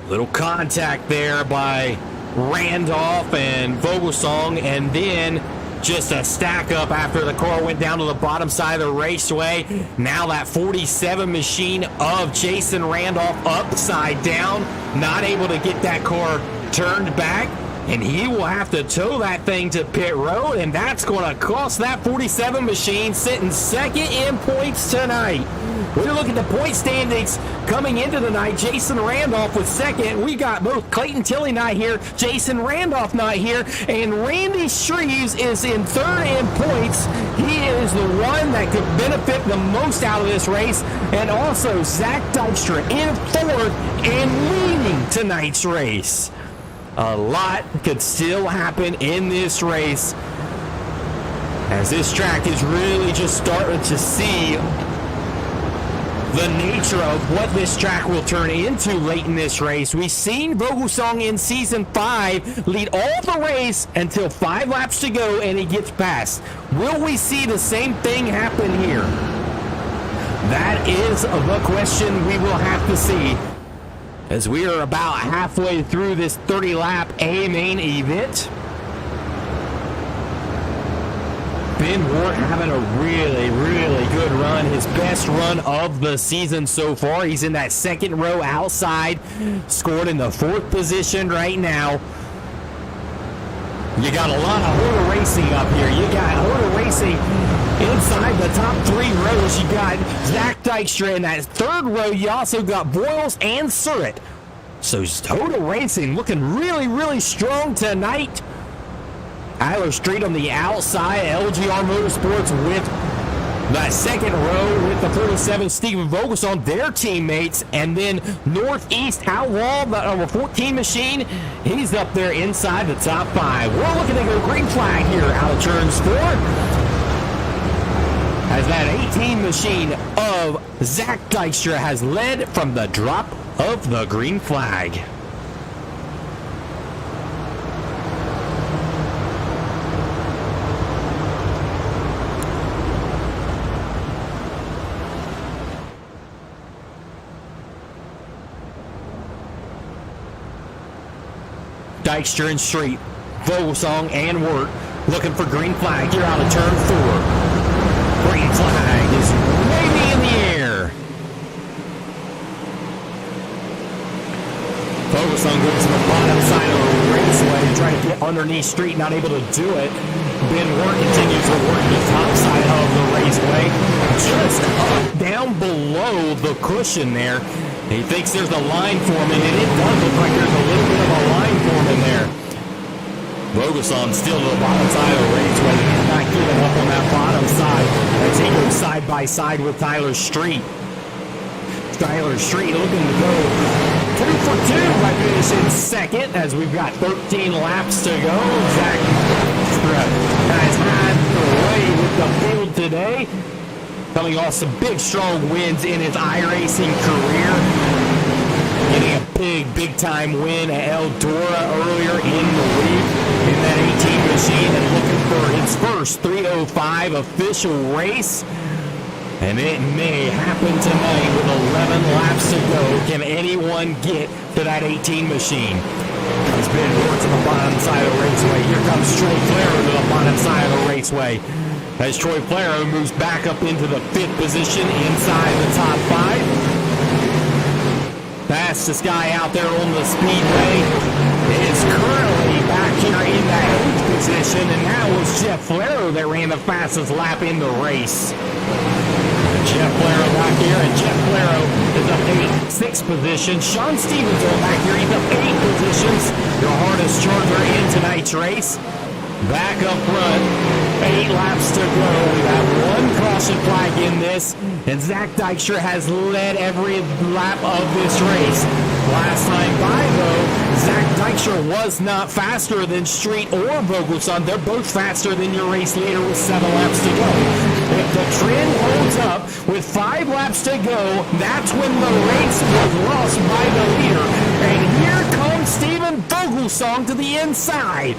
Little contact there by Randolph and Vogelsong, and then just a stack up after the car went down to the bottom side of the raceway. Now that 47 machine of Jason Randolph upside down, not able to get that car turned back, and he will have to tow that thing to pit road, and that's going to cost that 47 machine sitting second in points tonight. We look at the point standings coming into the night. Jason Randolph was second. We got both Clayton Tilley not here, Jason Randolph not here, and Randy Shreves is in third in points. He is the one that could benefit the most out of this race, and also Zach Dykstra in fourth and leading tonight's race. A lot could still happen in this race, as this track is really just starting to see the nature of what this track will turn into late in this race. We've seen Vogelsong in Season 5 lead all the race until 5 laps to go and he gets past. Will we see the same thing happen here? That is the question we will have to see, as we are about halfway through this 30-lap A main event. Ben Ward having a really good run, his best run of the season so far. He's in that second row outside, scored in the 4th position right now. You got a lot of Horner Racing up here. You got Horner Racing inside the top 3 rows. You got Zach Dykstra in that 3rd row. You also got Boyles and Surratt. So Total Racing looking really strong tonight Tyler Street on the outside. LGR Motorsports with the second row with the 47, Steven Vogelsong, their teammates. And then Northeast Outlaw, the number 14 machine, he's up there inside the top 5. We're looking at a green flag here out of turns 4. As that 18 machine of Zach Dykstra has led from the drop of the green flag. Dykstra and Street, Vogelsong and Wirt looking for green flag here out of turn 4. Green flag is waving in the air. Vogelsong goes to the bottom side of the raceway, trying to get underneath Street, not able to do it. Ben Wirt continues to work the top side of the raceway, just up, down below the cushion there. He thinks there's a line forming, and it does look like there's a little bit of a line forming there. Vogelsong still to the bottom side of the raceway. He's not giving up on that bottom side as he goes side by side with Tyler Street. Tyler Street looking to go 2 for 2 by finishing second as we've got 13 laps to go. Zach has had the way with the field today, coming off some big, strong wins in his iRacing career. Getting a big time win at Eldora earlier in the week in that 18 machine and looking for his first 305 official race. And it may happen tonight with 11 laps to go. Can anyone get to that 18 machine? He's been more to the bottom side of the raceway. Here comes Troy Claro to the bottom side of the raceway. As Troy Claro moves back up into the 5th position inside the top 5. Fastest guy out there on the speedway is currently back here in that 8th position, and that was Jeff Flero that ran the fastest lap in the race. Jeff Flero back here, and Jeff Flero is up 6th position. Sean Stevens on back here, he's up 8 positions. The hardest charger in tonight's race. Back up front, 8 laps to go. We have 1 caution flag in this, and Zach Dykstra has led every lap of this race. Last time by, though, Zach Dykstra was not faster than Street or Vogelsong. They're both faster than your race leader with 7 laps to go. If the trend holds up with 5 laps to go, that's when the race was lost by the leader. And here comes Steven Vogelsong to the inside.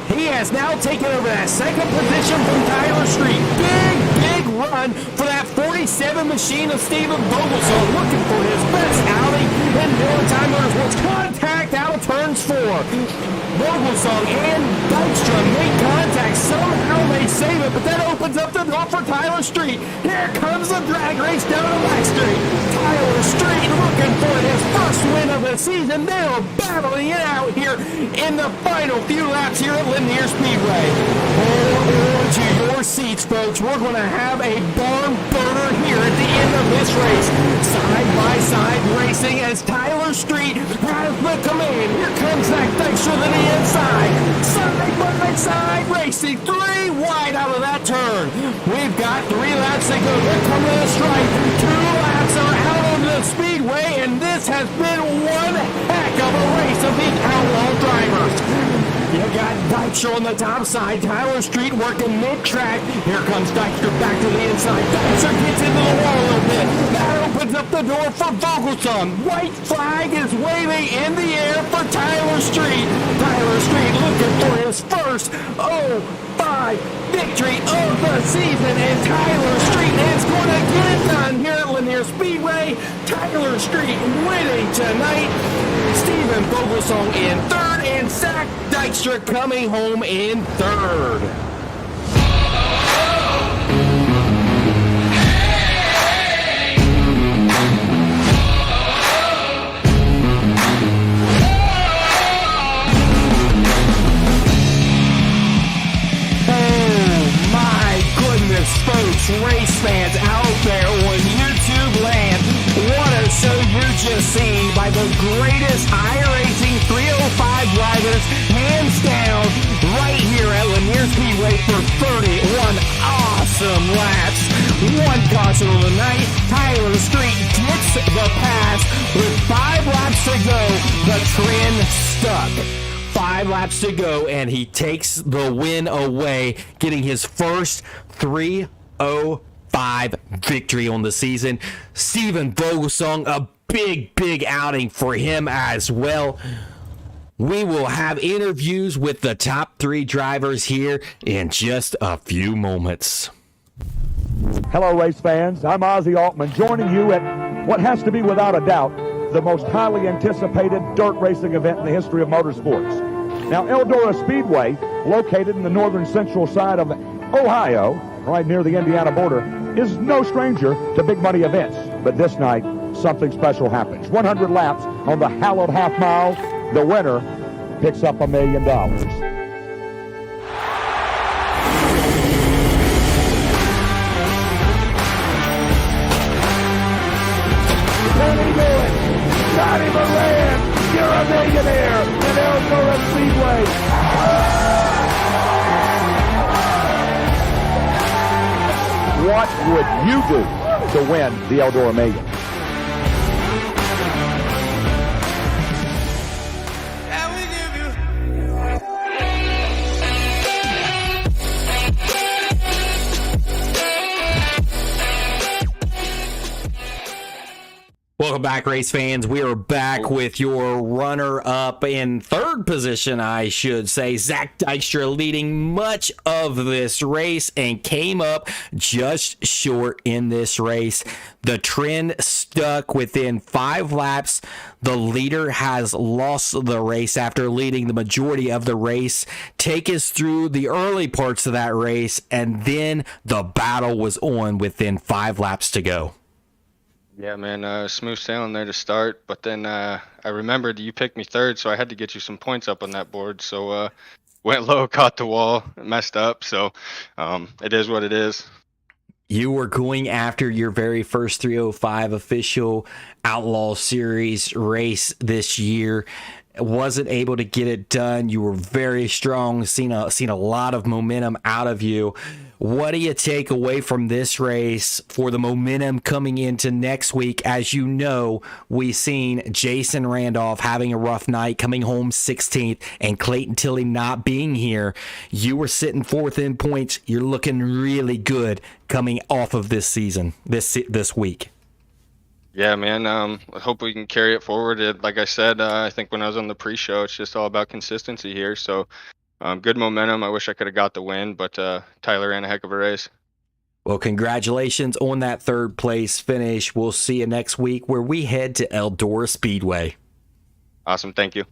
He has now taken over that 2nd position from Tyler Street. Big run for that 47 machine of Steven Vogelsong, looking for his best outing in Millertime Motorsports. Contact out of turns 4. Vogelsong and Dykstra make contact. Somehow they save it, but that opens up the door for Tyler Street. Here comes the drag race down the back street. Tyler Street looking for his first win of the season. They are battling it out here in the final few laps here at Lanier Speedway. Hold on to your seats, folks. We're going to have a barn burner here at the end of this race. Side-by-side racing as Tyler Street has the command. Here comes Zach Dykstra to the inside. Side-by-side racing. 3 wide out of that turn. We've got 3 laps to go. Here comes the strike. 2 laps are out of the speedway, and this has been one heck of a race of these Outlaw drivers. You got Dykstra on the top side. Tyler Street working mid-track. Here comes Dykstra back to the inside. Dykstra gets into the wall a little bit. That opens up the door for Vogelsong. White flag is waving in the air for Tyler Street. Tyler Street looking for his first 05 victory of the season. And Tyler Street is going to get it done here at Lanier Speedway. Tyler Street winning tonight. Steven Vogelsong in 3rd, and Zach Dykstra coming home in 3rd. Oh my goodness, folks, race fans out there on YouTube land, what a show you just seen by the greatest iRacing 305 drivers, hands down, right here at Lanier caution of the night. Tyler Street gets the pass with 5 laps to go. The trend stuck. 5 laps to go, and he takes the win away, getting his first 305 victory on the season. Steven Vogelsong, a big outing for him as well. We will have interviews with the top 3 drivers here in just a few moments. Hello, race fans. I'm Ozzy Altman, joining you at what has to be, without a doubt, the most highly anticipated dirt racing event in the history of motorsports. Now, Eldora Speedway, located in the northern central side of Ohio, right near the Indiana border, is no stranger to big money events. But this night, something special happens. 100 laps on the hallowed half mile. The winner picks up $1 million. Johnny Moran, you're a millionaire in Eldora Speedway. What would you do to win the Eldora Million? Welcome back, race fans. We are back with your runner-up in third position, I should say. Zach Dykstra leading much of this race and came up just short in this race. The trend stuck within 5 laps. The leader has lost the race after leading the majority of the race. Take us through the early parts of that race, and then the battle was on within 5 laps to go. Yeah, man, smooth sailing there to start, but then I remembered you picked me third, so I had to get you some points up on that board. So went low, caught the wall, messed up. So it is what it is. You were going after your very first 305 official Outlaw Series race this year. Wasn't able to get it done. You were very strong, seen a lot of momentum out of you. What do you take away from this race for the momentum coming into next week? As you know, we've seen Jason Randolph having a rough night, coming home 16th, and Clayton Tilley not being here. You were sitting 4th in points. You're looking really good coming off of this season, this week. Yeah, man. I hope we can carry it forward. Like I said, I think when I was on the pre-show, it's just all about consistency here. So good momentum. I wish I could have got the win, but Tyler ran a heck of a race. Well, congratulations on that 3rd place finish. We'll see you next week where we head to Eldora Speedway. Awesome. Thank you.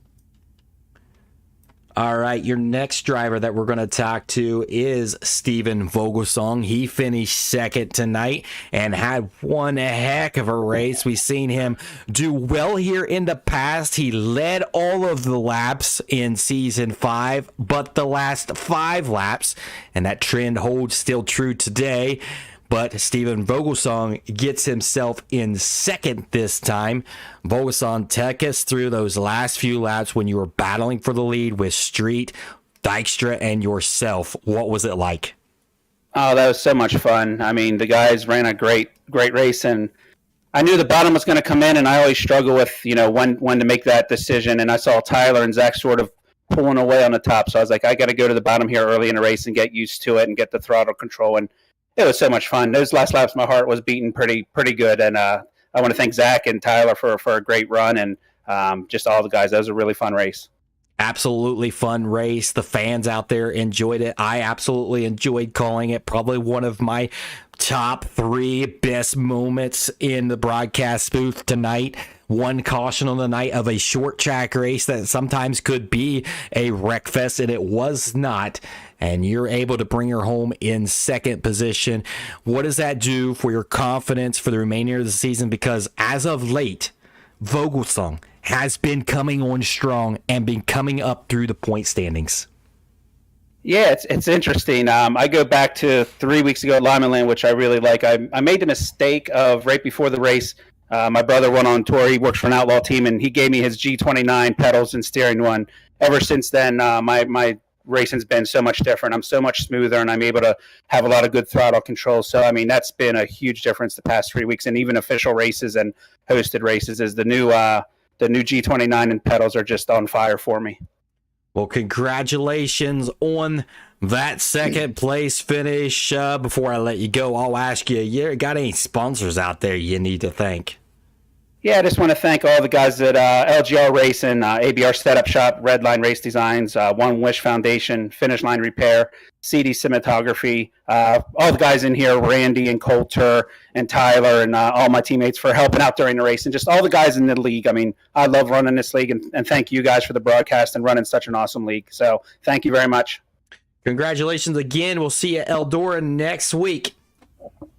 All right, your next driver that we're going to talk to is Steven Vogelsong. He finished 2nd tonight and had one heck of a race. We've seen him do well here in the past. He led all of the laps in Season 5, but the last 5 laps, and that trend holds still true today. But Steven Vogelsong gets himself in 2nd this time. Vogelsong, take us through those last few laps when you were battling for the lead with Street, Dykstra, and yourself. What was it like? Oh, that was so much fun. I mean, the guys ran a great race, and I knew the bottom was going to come in, and I always struggle with, when to make that decision. And I saw Tyler and Zach sort of pulling away on the top, so I was like, I got to go to the bottom here early in the race and get used to it and get the throttle control. And it was so much fun. Those last laps, my heart was beating pretty good. And I want to thank Zach and Tyler for a great run, and just all the guys. That was a really fun race. Absolutely fun race. The fans out there enjoyed it. I absolutely enjoyed calling it. Probably one of my top 3 best moments in the broadcast booth tonight. One caution on the night of a short track race that sometimes could be a wreck fest, and it was not. And you're able to bring her home in 2nd position. What does that do for your confidence for the remainder of the season? Because as of late, Vogelsong has been coming on strong and been coming up through the point standings. Yeah, it's interesting. I go back to 3 weeks ago at Lyman Land, which I really like. I made the mistake of right before the race. My brother went on tour. He works for an Outlaw team, and he gave me his G29 pedals and steering one. Ever since then, my racing's been so much different. I'm so much smoother, and I'm able to have a lot of good throttle control. So, I mean, that's been a huge difference the past 3 weeks, and even official races and hosted races is the new G29 and pedals are just on fire for me. Well, congratulations on that second place finish. Before I let you go, I'll ask you got any sponsors out there you need to thank? Yeah, I just want to thank all the guys at LGR Racing, ABR Setup Shop, Redline Race Designs, One Wish Foundation, Finish Line Repair, CD Cinematography, all the guys in here, Randy and Coulter and Tyler and all my teammates for helping out during the race, and just all the guys in the league. I mean, I love running this league, and thank you guys for the broadcast and running such an awesome league. So thank you very much. Congratulations again. We'll see you at Eldora next week.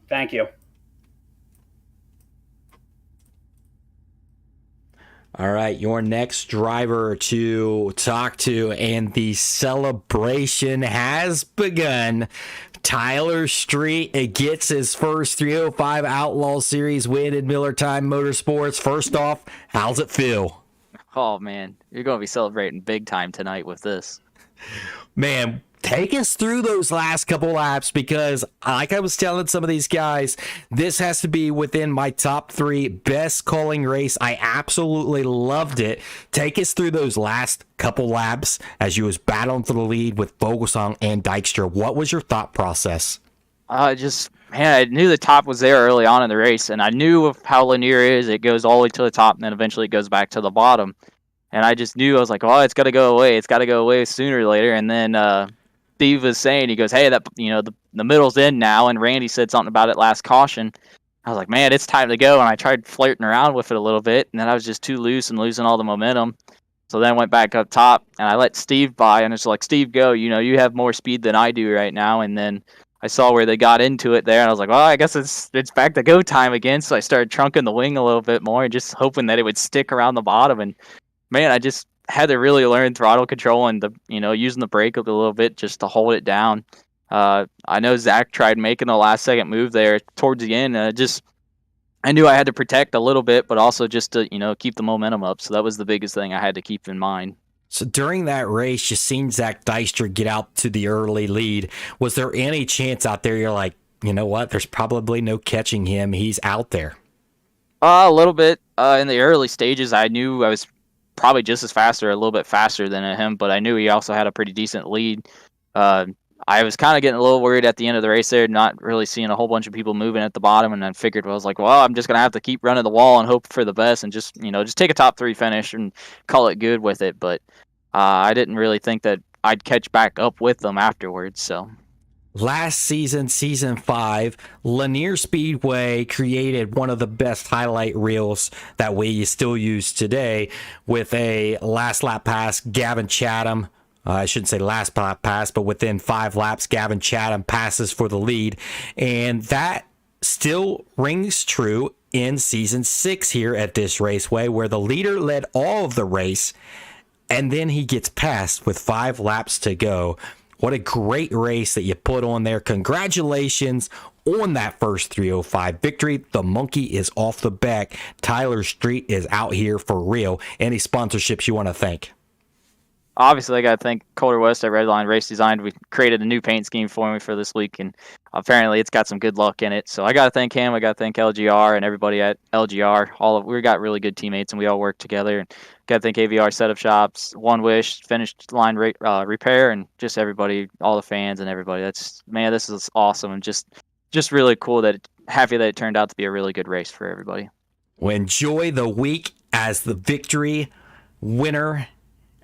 Thank you. All right, your next driver to talk to, and the celebration has begun. Tyler Street gets his first 305 Outlaw Series win in Millertime Motorsports. First off, how's it feel? Oh, man, you're going to be celebrating big time tonight with this. Man, take us through those last couple laps, because like I was telling some of these guys, this has to be within my top 3 best calling race. I absolutely loved it. Take us through those last couple laps as you was battling for the lead with Vogelsong and Dykstra. What was your thought process? I knew the top was there early on in the race, and I knew of how linear it is. It goes all the way to the top, and then eventually it goes back to the bottom. And I just knew, I was like, oh, it's got to go away. It's got to go away sooner or later. And then Steve was saying, he goes, hey, that the middle's in now. And Randy said something about it last caution. I was like, man, it's time to go. And I tried flirting around with it a little bit, and then I was just too loose and losing all the momentum. So then I went back up top, and I let Steve by, and it's like, Steve, go. You have more speed than I do right now. And then I saw where they got into it there, and I was like, well, I guess it's back to go time again. So I started trunking the wing a little bit more and just hoping that it would stick around the bottom. And man, I just had to really learn throttle control and using the brake a little bit just to hold it down. I know Zach tried making a last second move there towards the end. I knew I had to protect a little bit, but also just to keep the momentum up. So that was the biggest thing I had to keep in mind. So during that race, you seen Zach Dykstra get out to the early lead. Was there any chance out there you're like, you know what, there's probably no catching him, he's out there? A little bit. In the early stages, I knew I was probably just as fast or a little bit faster than him, but I knew he also had a pretty decent lead. I was kind of getting a little worried at the end of the race there, not really seeing a whole bunch of people moving at the bottom, and then figured, I was like, well, I'm just going to have to keep running the wall and hope for the best and just take a top 3 finish and call it good with it. But I didn't really think that I'd catch back up with them afterwards, so... Last season, Season 5, Lanier Speedway created one of the best highlight reels that we still use today with a last lap pass, Gavin Chatham. I shouldn't say last lap pass, but within 5 laps, Gavin Chatham passes for the lead. And that still rings true in Season 6 here at this raceway, where the leader led all of the race, and then he gets passed with 5 laps to go. What a great race that you put on there. Congratulations on that first 305 victory. The monkey is off the back. Tyler Street is out here for real. Any sponsorships you want to thank? Obviously, I got to thank Colder West at Redline Race Design. We created a new paint scheme for me for this week, and apparently it's got some good luck in it. So I got to thank him. I got to thank LGR and everybody at LGR. We got really good teammates, and we all work together. And got to thank AVR Setup Shops, One Wish, Finished Line Repair, and just everybody, all the fans and everybody. This is awesome, and just really cool happy that it turned out to be a really good race for everybody. Well, enjoy the week as the victory winner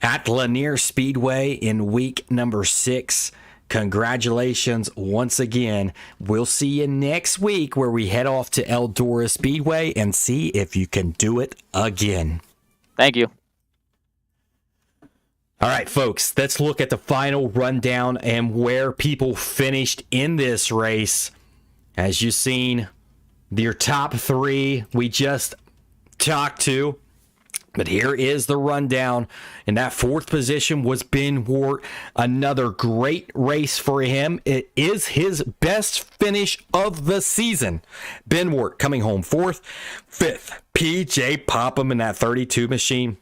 at Lanier Speedway in week number 6. Congratulations once again. We'll see you next week where we head off to Eldora Speedway and see if you can do it again. Thank you. All right, folks, let's look at the final rundown and where people finished in this race. As you've seen, your top 3 we just talked to. But here is the rundown. In that 4th position was Ben Wart. Another great race for him. It is his best finish of the season. Ben Wart coming home 4th. 5th, PJ Popham in that 32 machine.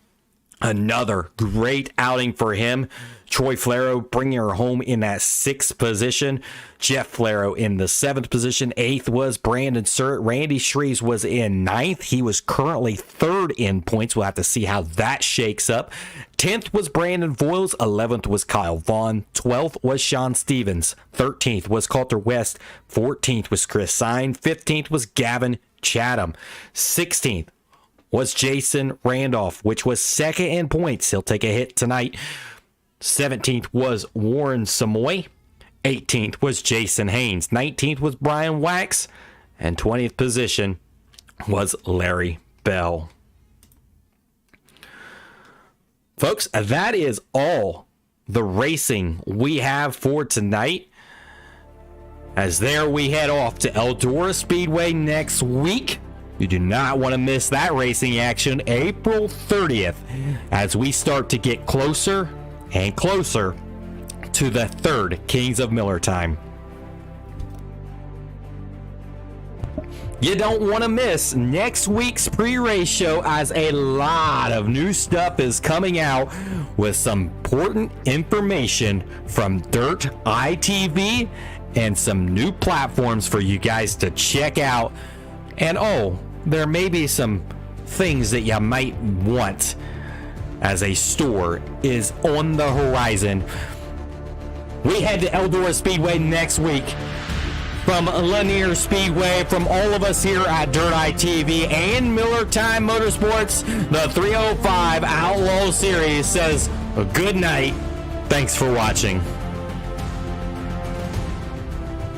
Another great outing for him. Troy Flero bringing her home in that 6th position. Jeff Flero in the 7th position. 8th was Brandon Surratt. Randy Shreves was in 9th. He was currently 3rd in points. We'll have to see how that shakes up. 10th was Brandon Voiles. 11th was Kyle Vaughn. 12th was Sean Stevens. 13th was Coulter West. 14th was Chris Sine. 15th was Gavin Chatham. 16th was Jason Randolph, which was 2nd in points. He'll take a hit tonight. 17th was Warren Samoy. 18th was Jason Haynes. 19th was Brian Wax. And 20th position was Larry Bell. Folks, that is all the racing we have for tonight. As there we head off to Eldora Speedway next week. You do not want to miss that racing action April 30th as we start to get closer and closer to the 3rd Kings of Miller Time. You don't want to miss next week's pre-race show as a lot of new stuff is coming out with some important information from Dirt ITV and some new platforms for you guys to check out. And there may be some things that you might want as a store is on the horizon. We head to Eldora Speedway next week. From Lanier Speedway, from all of us here at Dirt ITV and Millertime Motorsports, the 305 Outlaw Series says good night. Thanks for watching.